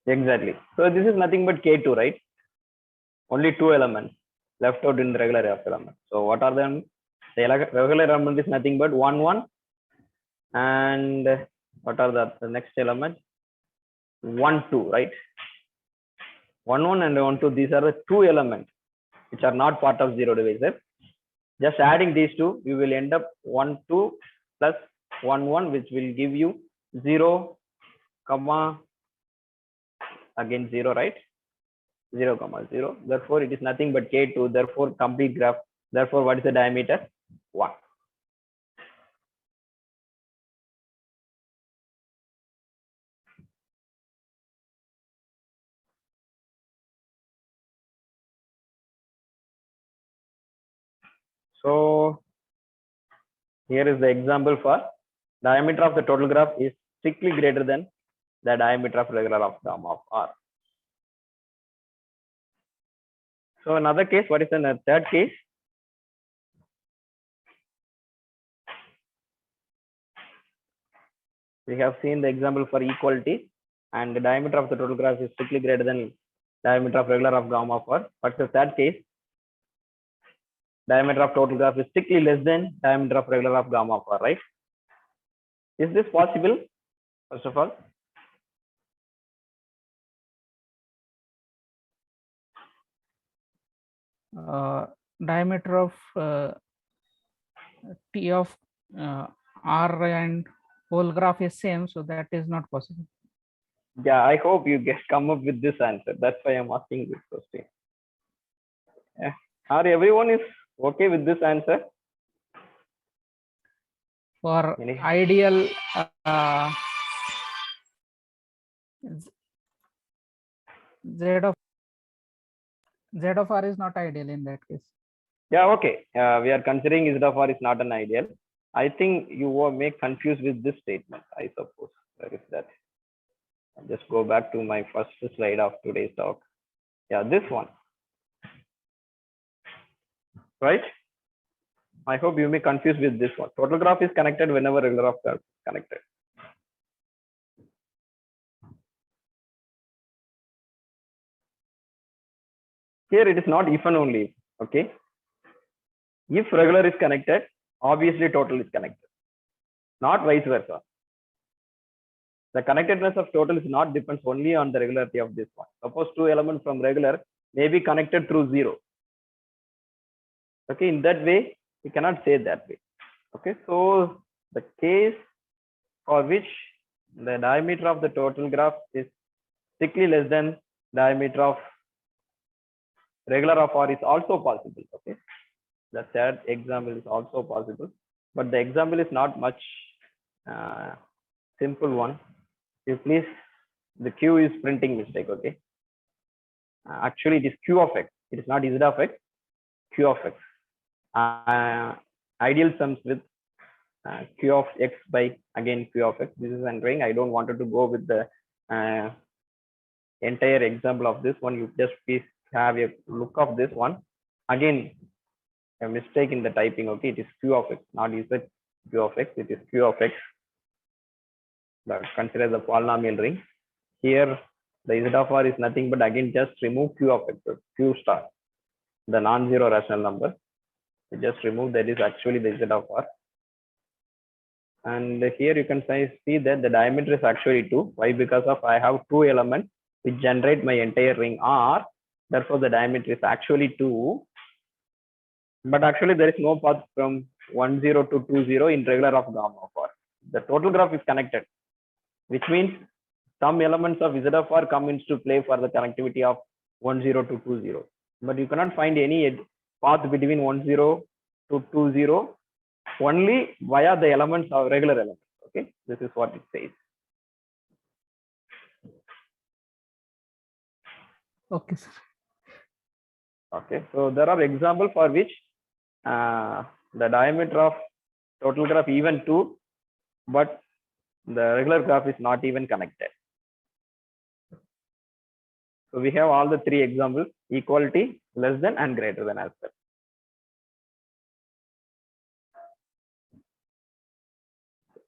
Exactly. So this is nothing but K2, right? Only 2 elements. left out in the regular element. So what are them? The regular element is nothing but 1 1, and what are the next element? 1 2, right? 1 1 and 1 2, these are the two elements which are not part of zero divisor. Just adding these two, you will end up 1 2 plus 1 1, which will give you 0 comma again 0, right? 0 comma 0. Therefore it is nothing but k2. Therefore complete graph. Therefore what is the diameter? 1. So here is the example for diameter of the total graph is strictly greater than the diameter of regular of gamma of R. So another case, what is the third case? We have seen the example for equality, and the diameter of the total graph is strictly greater than diameter of regular of gamma of R. What's the third case? Diameter of total graph is strictly less than diameter of regular of gamma of R, right? Is this possible? First of all, diameter of T of R and whole graph is same, so that is not possible. yeah, I hope you come up with this answer. That's why I'm asking this question. Yeah. Are everyone is okay with this answer? For Any- ideal Z of R is not ideal in that case. Yeah, okay. We are considering Z of R is not an ideal. I think you may confuse with this statement, I suppose. Where is that? I'll just go back to my first slide of today's talk. Yeah, this one. Right? I hope you may confuse with this one. Total graph is connected whenever regular of graph is connected. Here it is not if and only if, okay? If regular is connected, obviously total is connected, not vice versa. The connectedness of total is not depends only on the regularity of this one. Suppose two elements from regular may be connected through 0. Okay, in that way, we cannot say that way. Okay, so the case for which the diameter of the total graph is strictly less than diameter of regular of R is also possible. Okay, the third example is also possible, but the example is not much simple one. You please, the Q is printing mistake. Okay, actually it is Q of X. It is not Z of X. Q of X. Ideal sums with Q of X by again Q of X. This is an drawing. I don't wanted to go with the entire example of this one. You just please have a look of this one. Again, a mistake in the typing. Okay, it is Q of X, not Z Q of X. It is Q of X. But consider the polynomial ring. Here, the Z of R is nothing but again just remove Q of X, Q star, the non-zero rational number. You just remove that is actually the Z of R. And here you can see that the diameter is actually 2. Why? Because of I have two elements which generate my entire ring R. Therefore, the diameter is actually 2. But actually, there is no path from 1 0 to 2 0 in regular of gamma of R. The total graph is connected, which means some elements of Z of R come into play for the connectivity of 1 0 to 2 0. But you cannot find any path between 1 0 to 2 0 only via the elements of regular elements. Okay, this is what it says. Okay, sir. Okay, so there are examples for which the diameter of total graph even 2, but the regular graph is not even connected. So we have all the three examples: equality, less than, and greater than as well.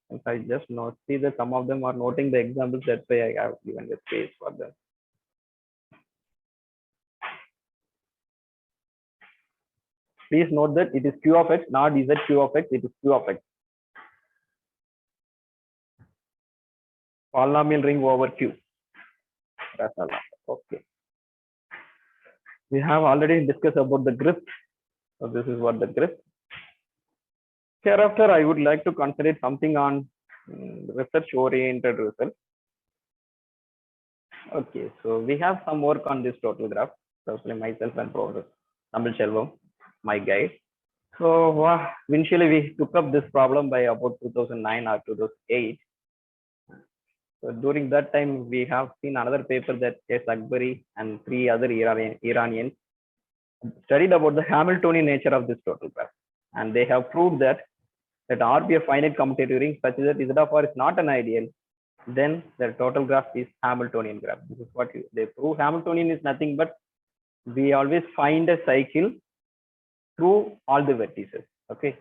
If I just see that some of them are noting the examples, that's why I have given the space for them. Please note that it is Q of X, not Z Q of X, it is Q of X. Polynomial ring over Q. That's all. Okay. We have already discussed about the graph. So this is what the graph. Hereafter, I would like to concentrate something on research-oriented results. Okay, so we have some work on this total graph, especially myself and Professor Tamil Selvam, my guide. So initially we took up this problem by about 2009 or 2008. So during that time, we have seen another paper that S. Akbari and 3 other Iranians studied about the Hamiltonian nature of this total graph. And they have proved that R be a finite commutative ring such that Z of R is not an ideal, then the total graph is Hamiltonian graph. This is what they prove. Hamiltonian is nothing but we always find a cycle through all the vertices. Okay.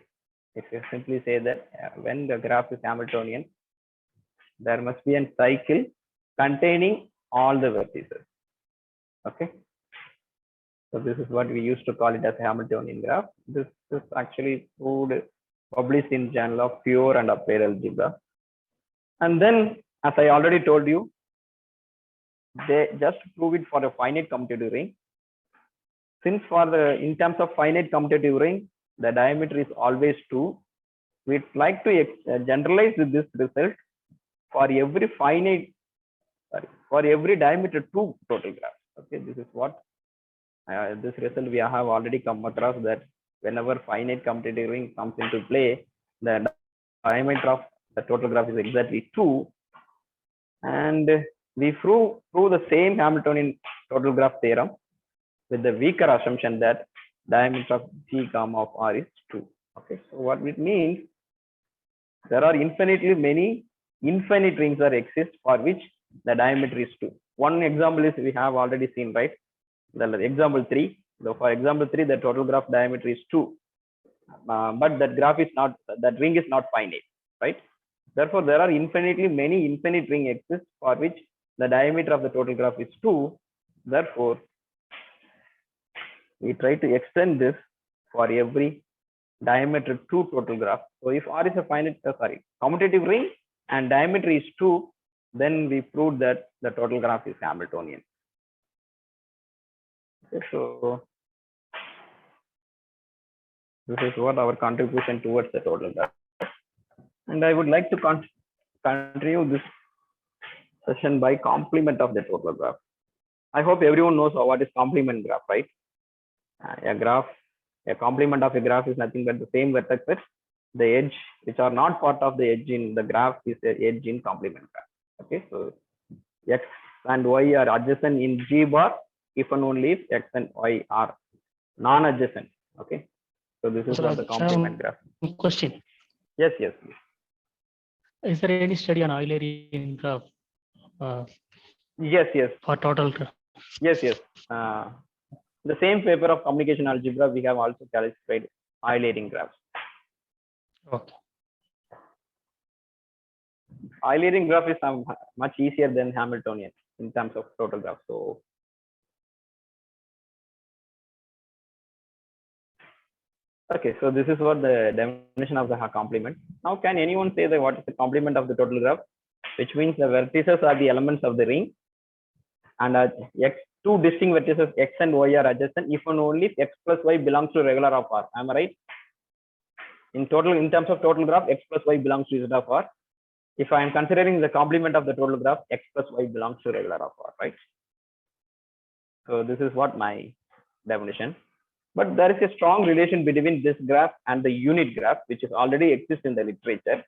If you simply say that when the graph is Hamiltonian, there must be a cycle containing all the vertices. Okay. So this is what we used to call it as Hamiltonian graph. This is actually published in Journal of Pure and Applied Algebra. And then, as I already told you, they just prove it for a finite commutative ring. Since in terms of finite commutative ring, the diameter is always 2. We'd like to generalize this result for every diameter 2 total graph. Okay, this is what this result we have already come across, that whenever finite commutative ring comes into play, the diameter of the total graph is exactly 2. And we prove the same Hamiltonian total graph theorem with the weaker assumption that diameter of G comma of R is 2. Okay, so what it means, there are infinitely many infinite rings that exist for which the diameter is 2. One example is we have already seen, right? The example 3. So for example 3, the total graph diameter is 2, but that graph is not, that ring is not finite, right? Therefore, there are infinitely many infinite ring exists for which the diameter of the total graph is 2. Therefore, we try to extend this for every diameter 2 total graph. So if R is a commutative ring and diameter is 2, then we proved that the total graph is Hamiltonian. Okay, so this is what our contribution towards the total graph. And I would like to continue this session by complement of the total graph. I hope everyone knows what is complement graph, right? A complement of a graph is nothing but the same vertices. The edge which are not part of the edge in the graph is the edge in complement graph. Okay, so X and Y are adjacent in G bar if and only if X and Y are non-adjacent. Okay, so this is what the complement graph. Question. Yes. Is there any study on Eulerian graph? Yes. For total graph. Yes. The same paper of communication algebra, we have also classified Eulerian graphs. Okay. Eulerian graph is much easier than Hamiltonian in terms of total graph. So okay, so this is what the definition of the complement. Now, can anyone say that what is the complement of the total graph? Which means the vertices are the elements of the ring, and two distinct vertices X and Y are adjacent if and only if X plus Y belongs to regular of R. Am I right? In terms of total graph, X plus Y belongs to Z of R. If I am considering the complement of the total graph, X plus Y belongs to regular of R, right? So this is what my definition. But there is a strong relation between this graph and the unit graph, which is already exists in the literature.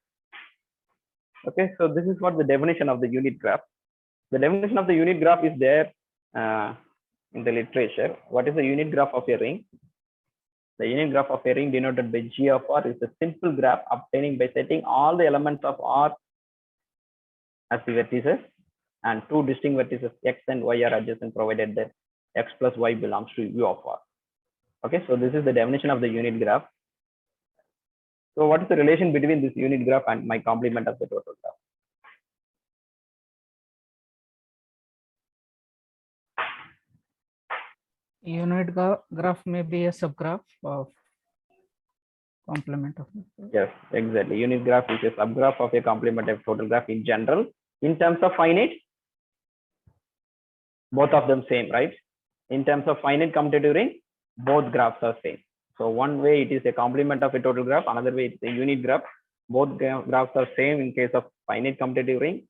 Okay, so this is what the definition of the unit graph. The definition of the unit graph is there in the literature. What is the unit graph of a ring? The unit graph of a ring denoted by G of R is a simple graph obtaining by setting all the elements of R as the vertices, and two distinct vertices X and Y are adjacent provided that X plus Y belongs to U of R. Okay, so this is the definition of the unit graph. So what is the relation between this unit graph and my complement of the total graph? Unit graph may be a subgraph of complement of it. Yes, exactly. Unit graph is a subgraph of a complement of total graph in general. In terms of finite, both of them same, right? In terms of finite commutative ring, both graphs are same. So one way it is a complement of a total graph, another way it's a unit graph. Both graphs are same in case of finite commutative ring.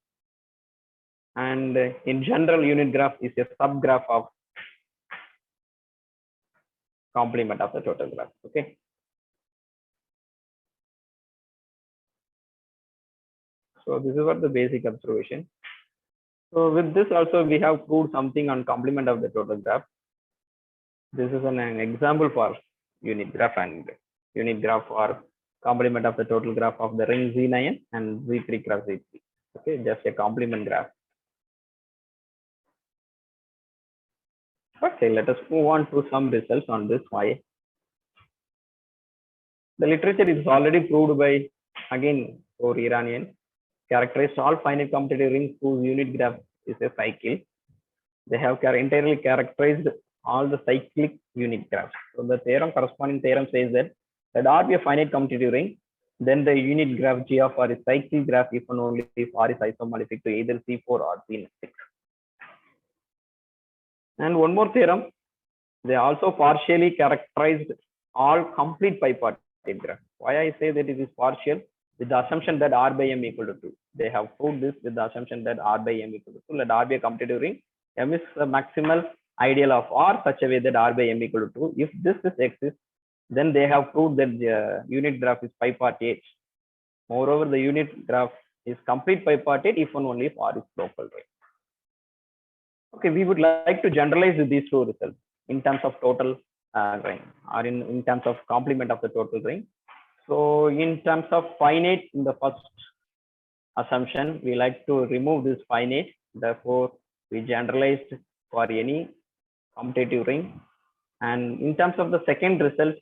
And in general, unit graph is a subgraph of complement of the total graph. Okay. So this is what the basic observation. So with this also we have proved something on complement of the total graph. This is an example for unit graph and unit graph for complement of the total graph of the ring Z9 and Z3 cross Z3. Okay, just a complement graph. Okay, let us move on to some results on this. Why? The literature is already proved by, again, for Iranian, characterized all finite commutative rings whose unit graph is a cycle. They have entirely characterized all the cyclic unit graphs. So the theorem, corresponding theorem says that let R be a finite commutative ring, then the unit graph G of R is cyclic graph if and only if R is isomorphic to either C4 or C6. And one more theorem, they also partially characterized all complete bipartite graphs. Why I say that it is partial? With the assumption that R by M equal to 2. They have proved this with the assumption that R by M equal to 2. Let R be a commutative ring. M is the maximal ideal of R such a way that R by M equal to 2. If this exists, then they have proved that the unit graph is bipartite. Moreover, the unit graph is complete bipartite if and only if R is local ring. Okay, we would like to generalize these two results in terms of total ring or in terms of complement of the total ring. So in terms of finite, in the first assumption, we like to remove this finite. Therefore, we generalized for any commutative ring. And in terms of the second result,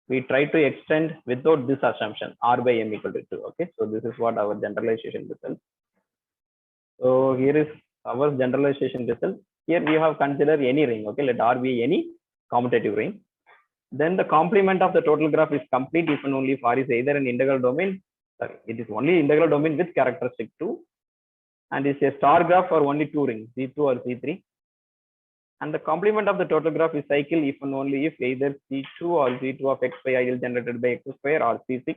we try to extend without this assumption, R by M equal to 2. Okay, so this is what our generalization result. So here is our generalization result. Here we have considered any ring. Okay, let R be any commutative ring. Then the complement of the total graph is complete if and only if R is either an integral domain. Sorry, it is only integral domain with characteristic 2, and is a star graph for only two rings, Z2 or Z3. And the complement of the total graph is cycle if and only if either C2 or Z2 of X by ideal generated by X square or C6.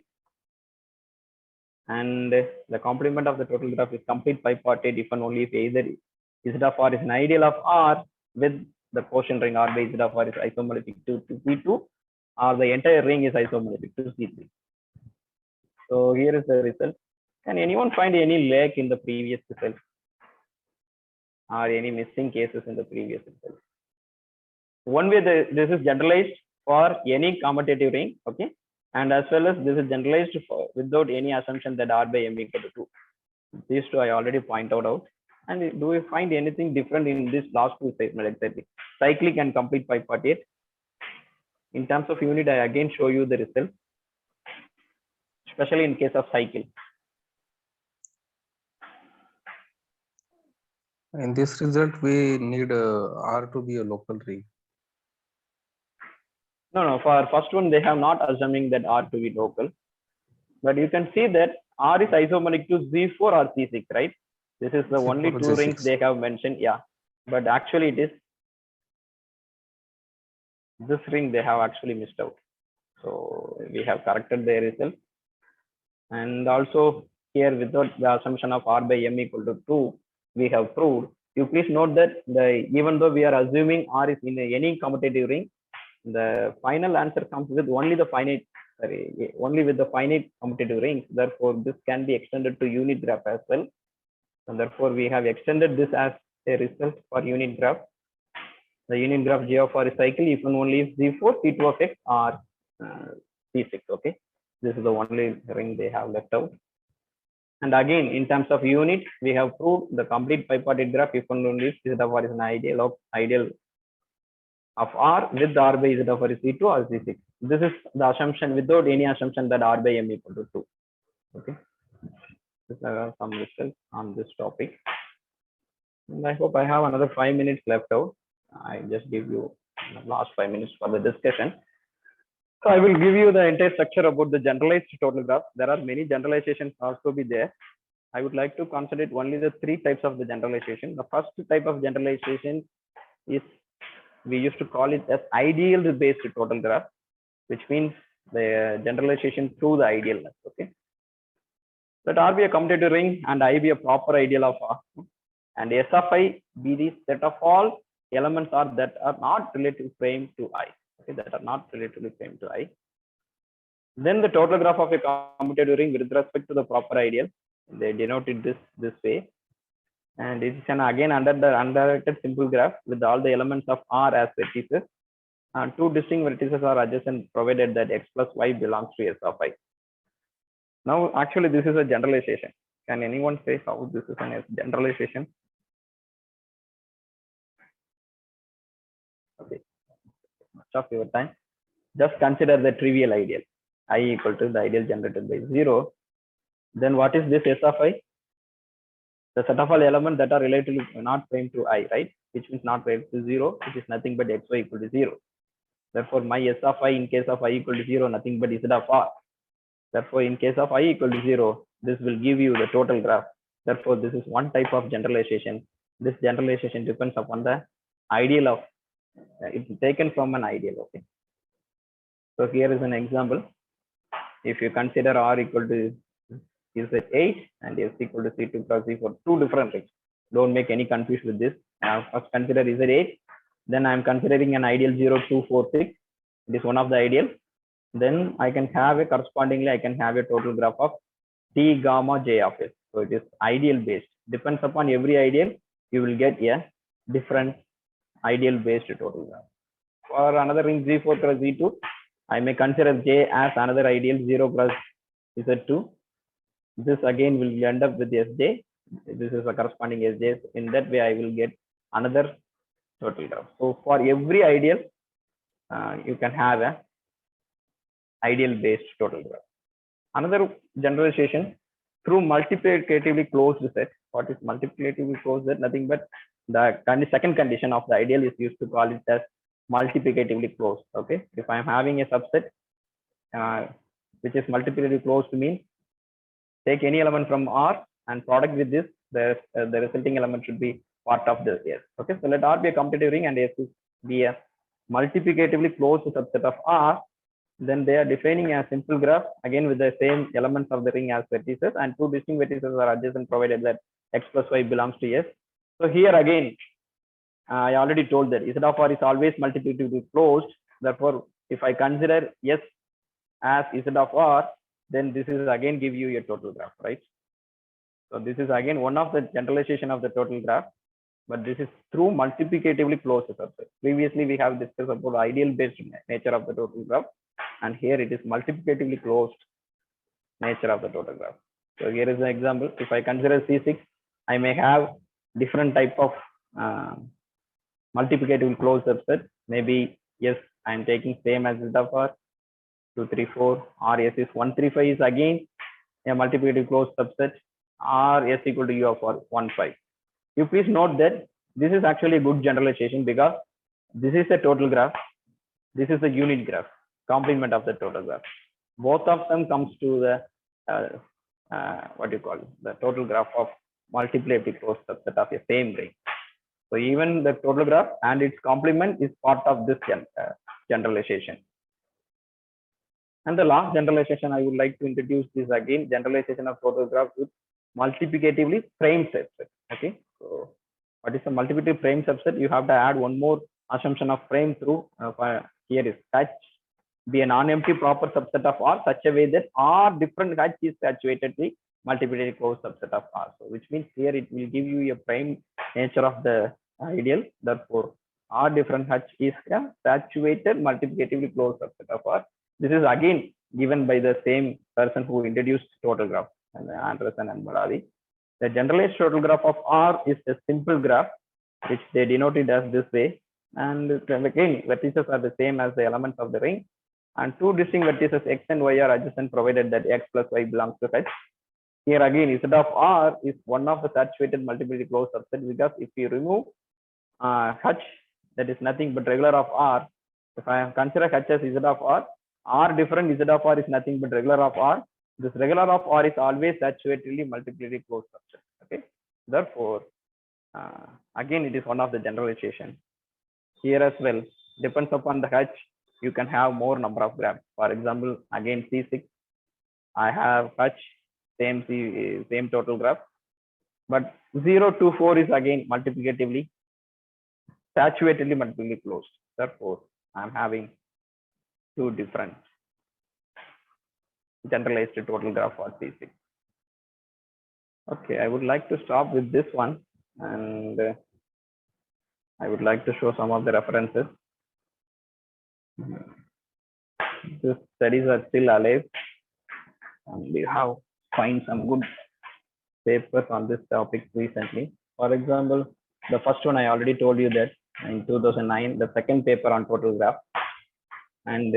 And the complement of the total graph is complete bipartite if and only if either Z of R is an ideal of R with the quotient ring R by Z of R is isomorphic to C2, or the entire ring is isomorphic to C3. So here is the result. Can anyone find any lag in the previous result or any missing cases in the previous result? One way this is generalized for any commutative ring, okay, and as well as this is generalized for without any assumption that R by M equal to 2. These two I already pointed out. And do we find anything different in this last two statements exactly? Cyclic and complete bipartite. In terms of unit, I again show you the result, especially in case of cycle. In this result, we need R to be a local ring. No, for first one, they have not assuming that R to be local. But you can see that R is isomorphic to Z4 or C6, right? This is the only two Z6. rings they have mentioned. Yeah, but actually it is this ring they have actually missed out. So we have corrected their result. And also here without the assumption of R by M equal to 2, we have proved. You please note that even though we are assuming R is in any commutative ring, the final answer comes with only the finite, only with the finite commutative rings. Therefore, this can be extended to unit graph as well. And therefore, we have extended this as a result for unit graph. The unit graph G of R is cycle if and only if Z4, C2 of X or C6. Okay, this is the only ring they have left out. And again, in terms of unit, we have proved the complete bipartite graph if and only if Z of R is an ideal of R with R by Z of R is C2 or C6. This is the assumption without any assumption that R by M equal to 2. Okay. These are some results on this topic. And I hope I have another 5 minutes left out. I just give you the last 5 minutes for the discussion. So I will give you the entire structure about the generalized total graph. There are many generalizations also be there. I would like to concentrate only the three types of the generalization. The first type of generalization is, we used to call it as ideal based total graph, which means the generalization through the idealness. Okay. Let R be a commutative ring and I be a proper ideal of R, and S of I be the set of all elements R that are not relative frame to I. Okay, that are not relatively frame to I. Then the total graph of a commutative ring with respect to the proper ideal, they denoted this way, and it is an again under the undirected simple graph with all the elements of R as vertices, and two distinct vertices are adjacent provided that X plus Y belongs to S of I. Now actually this is a generalization. Can anyone say how this is a generalization? Okay, much of your time. Just consider the trivial ideal, I equal to the ideal generated by 0. Then what is this S of I? The set of all elements that are relatively not prime to I, right? Which means not prime to 0, which is nothing but xy equal to 0. Therefore, my S of I in case of I equal to 0, nothing but Z of R. Therefore, in case of I equal to 0, this will give you the total graph. Therefore, this is one type of generalization. This generalization depends upon the ideal of, it's taken from an ideal. Okay. So here is an example. If you consider R equal to Z8 and S equal to C2 plus C4, two different rings. Don't make any confusion with this. First consider Z8. Then I am considering an ideal 0, 2, 4, 6. It is one of the ideal. Then I can have a correspondingly, I can have a total graph of T gamma J of S. So it is ideal based. Depends upon every ideal, you will get a different ideal based total graph. For another ring Z4 plus Z2, I may consider J as another ideal 0 plus Z2. This again will end up with Sj. This is a corresponding Sj. In that way, I will get another total graph. So for every ideal, you can have a ideal based total graph. Another generalization through multiplicatively closed set. What is multiplicatively closed set? Nothing but the second condition of the ideal is used to call it as multiplicatively closed. Okay. If I am having a subset which is multiplicatively closed, means take any element from R and product with this, the resulting element should be part of this. Yes. Okay. So let R be a commutative ring and S be a multiplicatively closed subset of R. Then they are defining a simple graph again with the same elements of the ring as vertices, and two distinct vertices are adjacent provided that X plus Y belongs to S. So here again, I already told that Z of R is always multiplicatively closed. Therefore, if I consider S as Z of R, then this is again give you a total graph, right? So this is again one of the generalization of the total graph, but this is through multiplicatively closed subset. Previously, we have discussed about ideal based nature of the total graph, and here it is multiplicatively closed nature of the total graph. So here is an example. If I consider C6, I may have different type of multiplicatively closed subset. Maybe yes, I am taking same as Z of R, 2, 3, 4. R S is 1, 3, 5 is again a multiplicatively closed subset. R S equal to U of R 1, 5. You please note that this is actually a good generalization because this is a total graph. This is a unit graph, complement of the total graph. Both of them comes to the what do you call it? The total graph of multiplicatively closed subset of a same ring. So even the total graph and its complement is part of this generalization. And the last generalization I would like to introduce is again generalization of total graph with multiplicatively frame subset. Okay, so what is a multiplicative frame subset? You have to add one more assumption of frame through here is such be a non-empty proper subset of R such a way that R different H is saturated multiplicatively closed subset of R. So which means here it will give you a prime nature of the ideal. Therefore, R different H is a saturated multiplicatively closed subset of R. This is again given by the same person who introduced total graph, Anderson and Murali. The generalized total graph of R is a simple graph, which they denoted as this way. And again, vertices are the same as the elements of the ring. And two distinct vertices X and Y are adjacent provided that X plus Y belongs to H. Here again, Z of R is one of the saturated multiplicatively closed subset because if you remove H, that is nothing but regular of R. If I consider H as Z of R, R different Z of R is nothing but regular of R. This regular of R is always saturatively multiplicatively closed structure. Okay. Therefore, again, it is one of the generalization. Here as well, depends upon the H, you can have more number of graphs. For example, again C6, I have H, same total graph, but 0 to 4 is again multiplicatively, saturatedly multiplicatively closed. Therefore, I'm having two different generalized total graph for C6. Okay, I would like to stop with this one, and I would like to show some of the references. These studies are still alive, and we have find some good papers on this topic recently. For example, the first one I already told you that in 2009, the second paper on total graph, and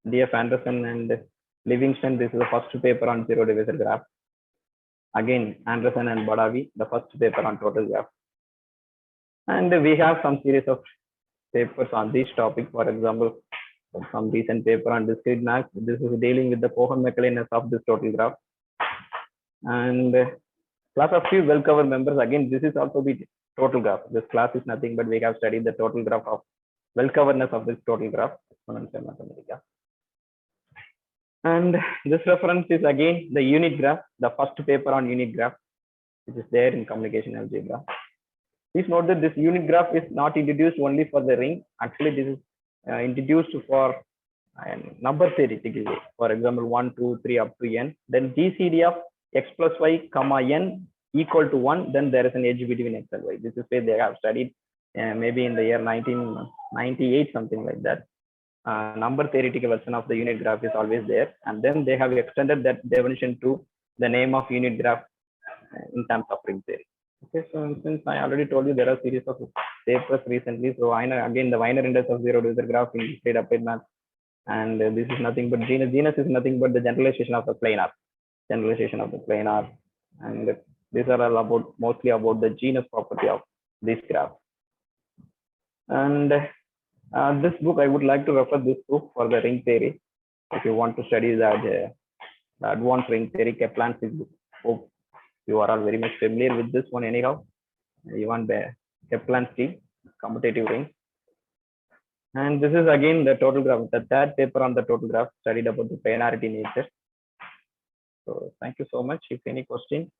D.F. Anderson and Livingston, this is the first paper on zero divisor graph. Again, Anderson and Badavi, the first paper on total graph. And we have some series of papers on this topic. For example, some recent paper on discrete math. This is dealing with the Cohen-Macaulay of this total graph. And class of few well-covered members. Again, this is also the total graph. This class is nothing but we have studied the total graph of well-coveredness of this total graph. And this reference is again the unit graph, the first paper on unit graph, which is there in communication algebra. Please note that this unit graph is not introduced only for the ring. Actually, this is introduced for number theoretically. For example, 1, 2, 3 up to n. Then GCD of x plus y comma n equal to 1. Then there is an edge between x and y. This is where they have studied maybe in the year 1998, something like that. Number theoretical version of the unit graph is always there, and then they have extended that definition to the name of unit graph in terms of ring theory. Okay, so since I already told you there are series of papers recently, so I know again the Wiener index of zero divisor graph in discrete applied math, and this is nothing but genus. Genus is nothing but the generalization of the planar, and these are all about mostly about the genus property of this graph. And this book, I would like to refer this book for the ring theory. If you want to study that the advanced ring theory, Kaplan's book. Hope you are all very much familiar with this one anyhow. You want the Kaplan's commutative ring. And this is again the total graph, the third paper on the total graph, studied about the planarity nature. So thank you so much. If any question.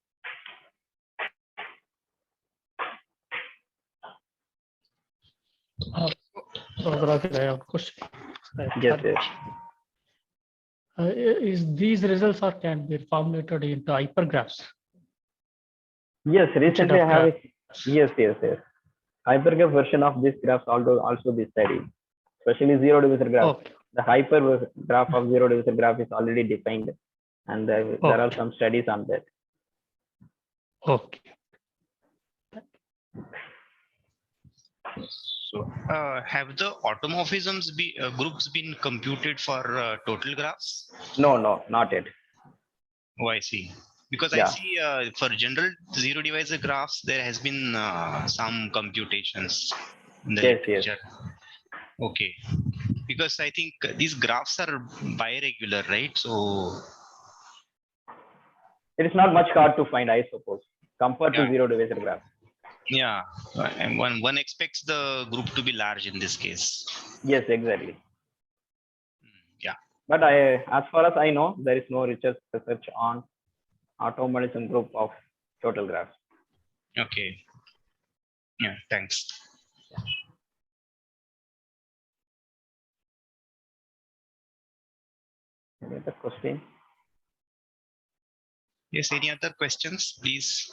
Raghu, I have a question. Yes, yes. Is these results are can be formulated into hypergraphs? Yes, recently I have. Yes. Hypergraph version of this graphs also be studied, especially zero divisor graph. Okay. The hypergraph of zero divisor graph is already defined, and there are some studies on that. Okay. So, have the automorphisms groups been computed for total graphs? No, not yet. Oh, I see. Because Yeah. I see for general zero divisor graphs, there has been some computations in the Yes. literature. Okay. Because I think these graphs are biregular, right? So It is not much hard to find, I suppose, compared to Yeah. zero divisor graph. yeah, and one expects the group to be large in this case. Yes, exactly. Yeah. But as far as I know, there is no research on automorphism group of total graphs. Okay. Yeah. Thanks. Any other question? Yes. Any other questions, please?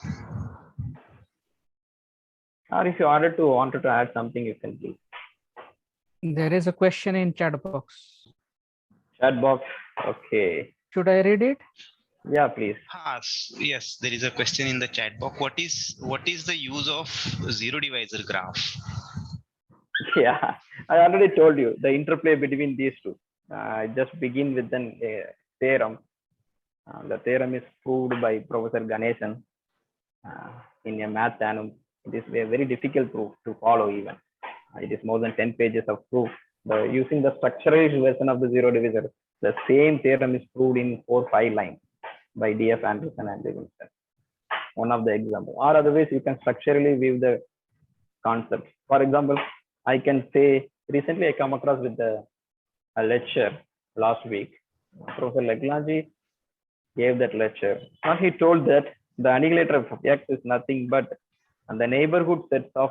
Or if you wanted to add something, you can please. There is a question in chat box. Chat box. Okay. Should I read it? Yeah, please. Yes, there is a question in the chat box. What is the use of zero divisor graph? Yeah, I already told you the interplay between these two. I just begin with an theorem. The theorem is proved by Professor Ganesan in a math annum. It is a very difficult proof to follow even. It is more than 10 pages of proof. Using the structuralized version of the zero divisor The same theorem is proved in 4-5 lines by D.F. Anderson and Livingston. One of the examples. Or otherwise, you can structurally view the concept. For example, I can say recently I come across with a lecture last week. Professor Lagrange gave that lecture. And he told that the annihilator of X is nothing but the neighborhood sets of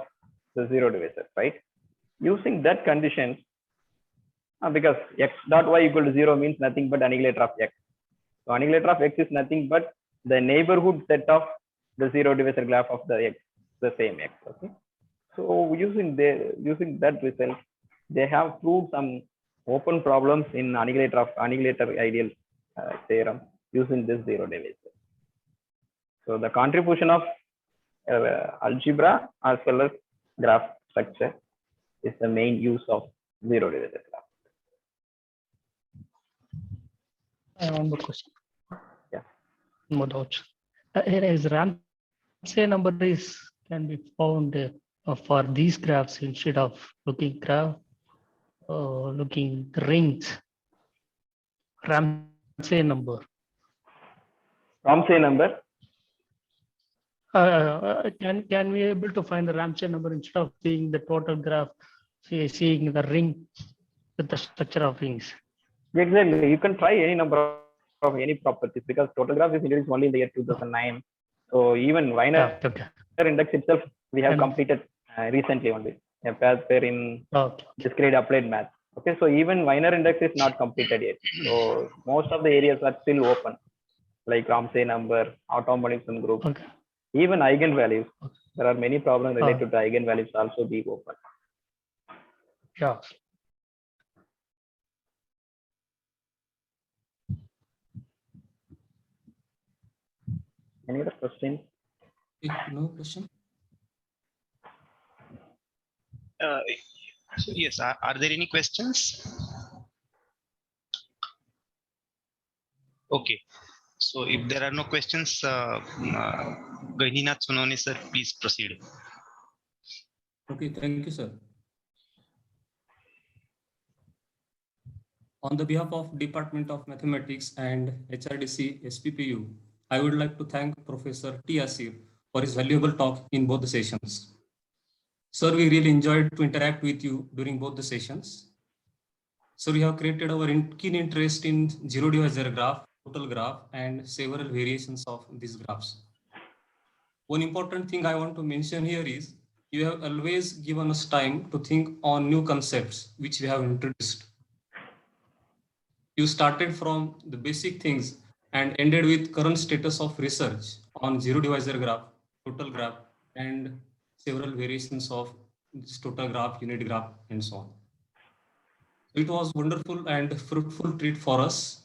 the zero divisor, right? Using that condition, because X dot Y equal to 0 means nothing but annihilator of X. So annihilator of X is nothing but the neighborhood set of the zero divisor graph of the X, the same X. Okay. So using that result, they have proved some open problems in annihilator ideal theorem using this zero divisor. So the contribution of algebra as well as graph structure is the main use of zero divisor graph. I have one more question. Yeah. More doubts. Here is Ramsey number can be found for these graphs instead of looking rings. Ramsey number. Ramsey number. Can we able to find the Ramsey number instead of seeing the total graph, seeing the ring with the structure of rings? Exactly. You can try any number of any properties because total graph is introduced only in the year 2009. So even Wiener index itself, we have completed recently only a pair in discrete applied math. Okay, so even Wiener index is not completed yet. So most of the areas are still open, like Ramsey number, automorphism group, even eigenvalues. There are many problems related to eigenvalues also be open. Yeah. Any other questions? No question. So yes, are there any questions? Okay, so if there are no questions, Gaininath Sononi sir, please proceed. Okay, thank you, sir. On the behalf of Department of Mathematics and HRDC SPPU, I would like to thank Professor T. Asir for his valuable talk in both the sessions. Sir, we really enjoyed to interact with you during both the sessions. So we have created our keen interest in zero divisor graph, total graph, and several variations of these graphs. One important thing I want to mention here is you have always given us time to think on new concepts which we have introduced. You started from the basic things and ended with current status of research on zero divisor graph, total graph, and several variations of this total graph, unit graph, and so on. It was wonderful and fruitful treat for us.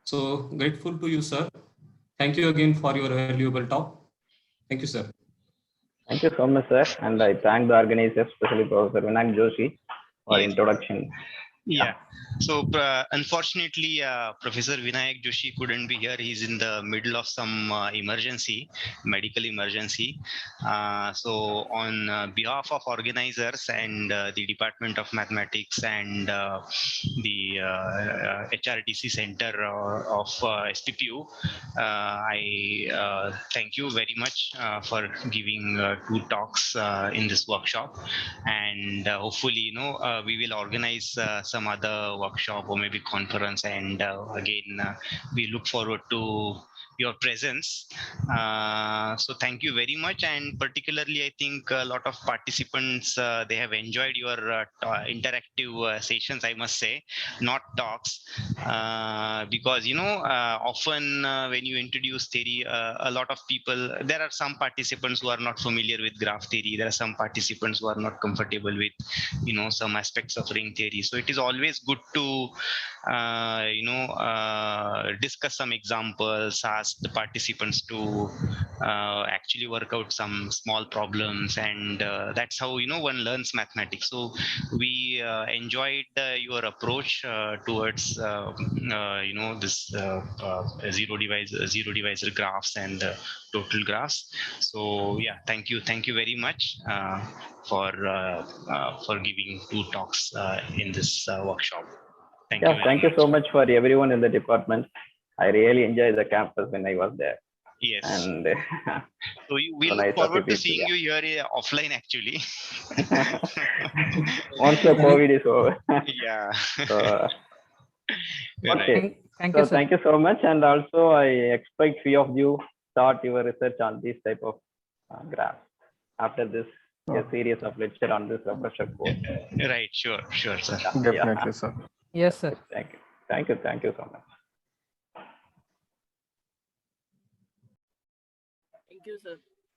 So grateful to you, sir. Thank you again for your valuable talk. Thank you, sir. Thank you so much, sir. And I thank the organizers, especially Professor Vinayak Joshi, for introduction. Yeah. So unfortunately, Professor Vinayak Joshi couldn't be here. He's in the middle of some medical emergency. So on behalf of organizers and the Department of Mathematics and the HRDC Center of SPPU, I thank you very much for giving 2 talks in this workshop. And hopefully, we will organize some other workshop or maybe conference, and again we look forward to your presence. So thank you very much, and particularly I think a lot of participants they have enjoyed your interactive sessions, I must say, not talks, because often when you introduce theory, a lot of people, there are some participants who are not familiar with graph theory, there are some participants who are not comfortable with some aspects of ring theory. So it is always good to discuss some examples, ask the participants to actually work out some small problems, and that's how one learns mathematics. So we enjoyed your approach towards this zero divisor graphs and total graphs. So yeah, thank you very much for giving 2 talks in this workshop. Thank you. Yeah, very thank you so much for everyone in the department. I really enjoyed the campus when I was there. Yes. And So we so look nice of forward you to people, seeing yeah. you here offline actually. Once the COVID is over. Yeah. So, Right. okay. Thank So you, sir. thank you so much. And also I expect few of you start your research on this type of graphs after this a series of lecture on this refresher course. Right. Sure, sir. Definitely, sir. Yes, sir. Thank you. Thank you. Thank you so much. Thank you, sir.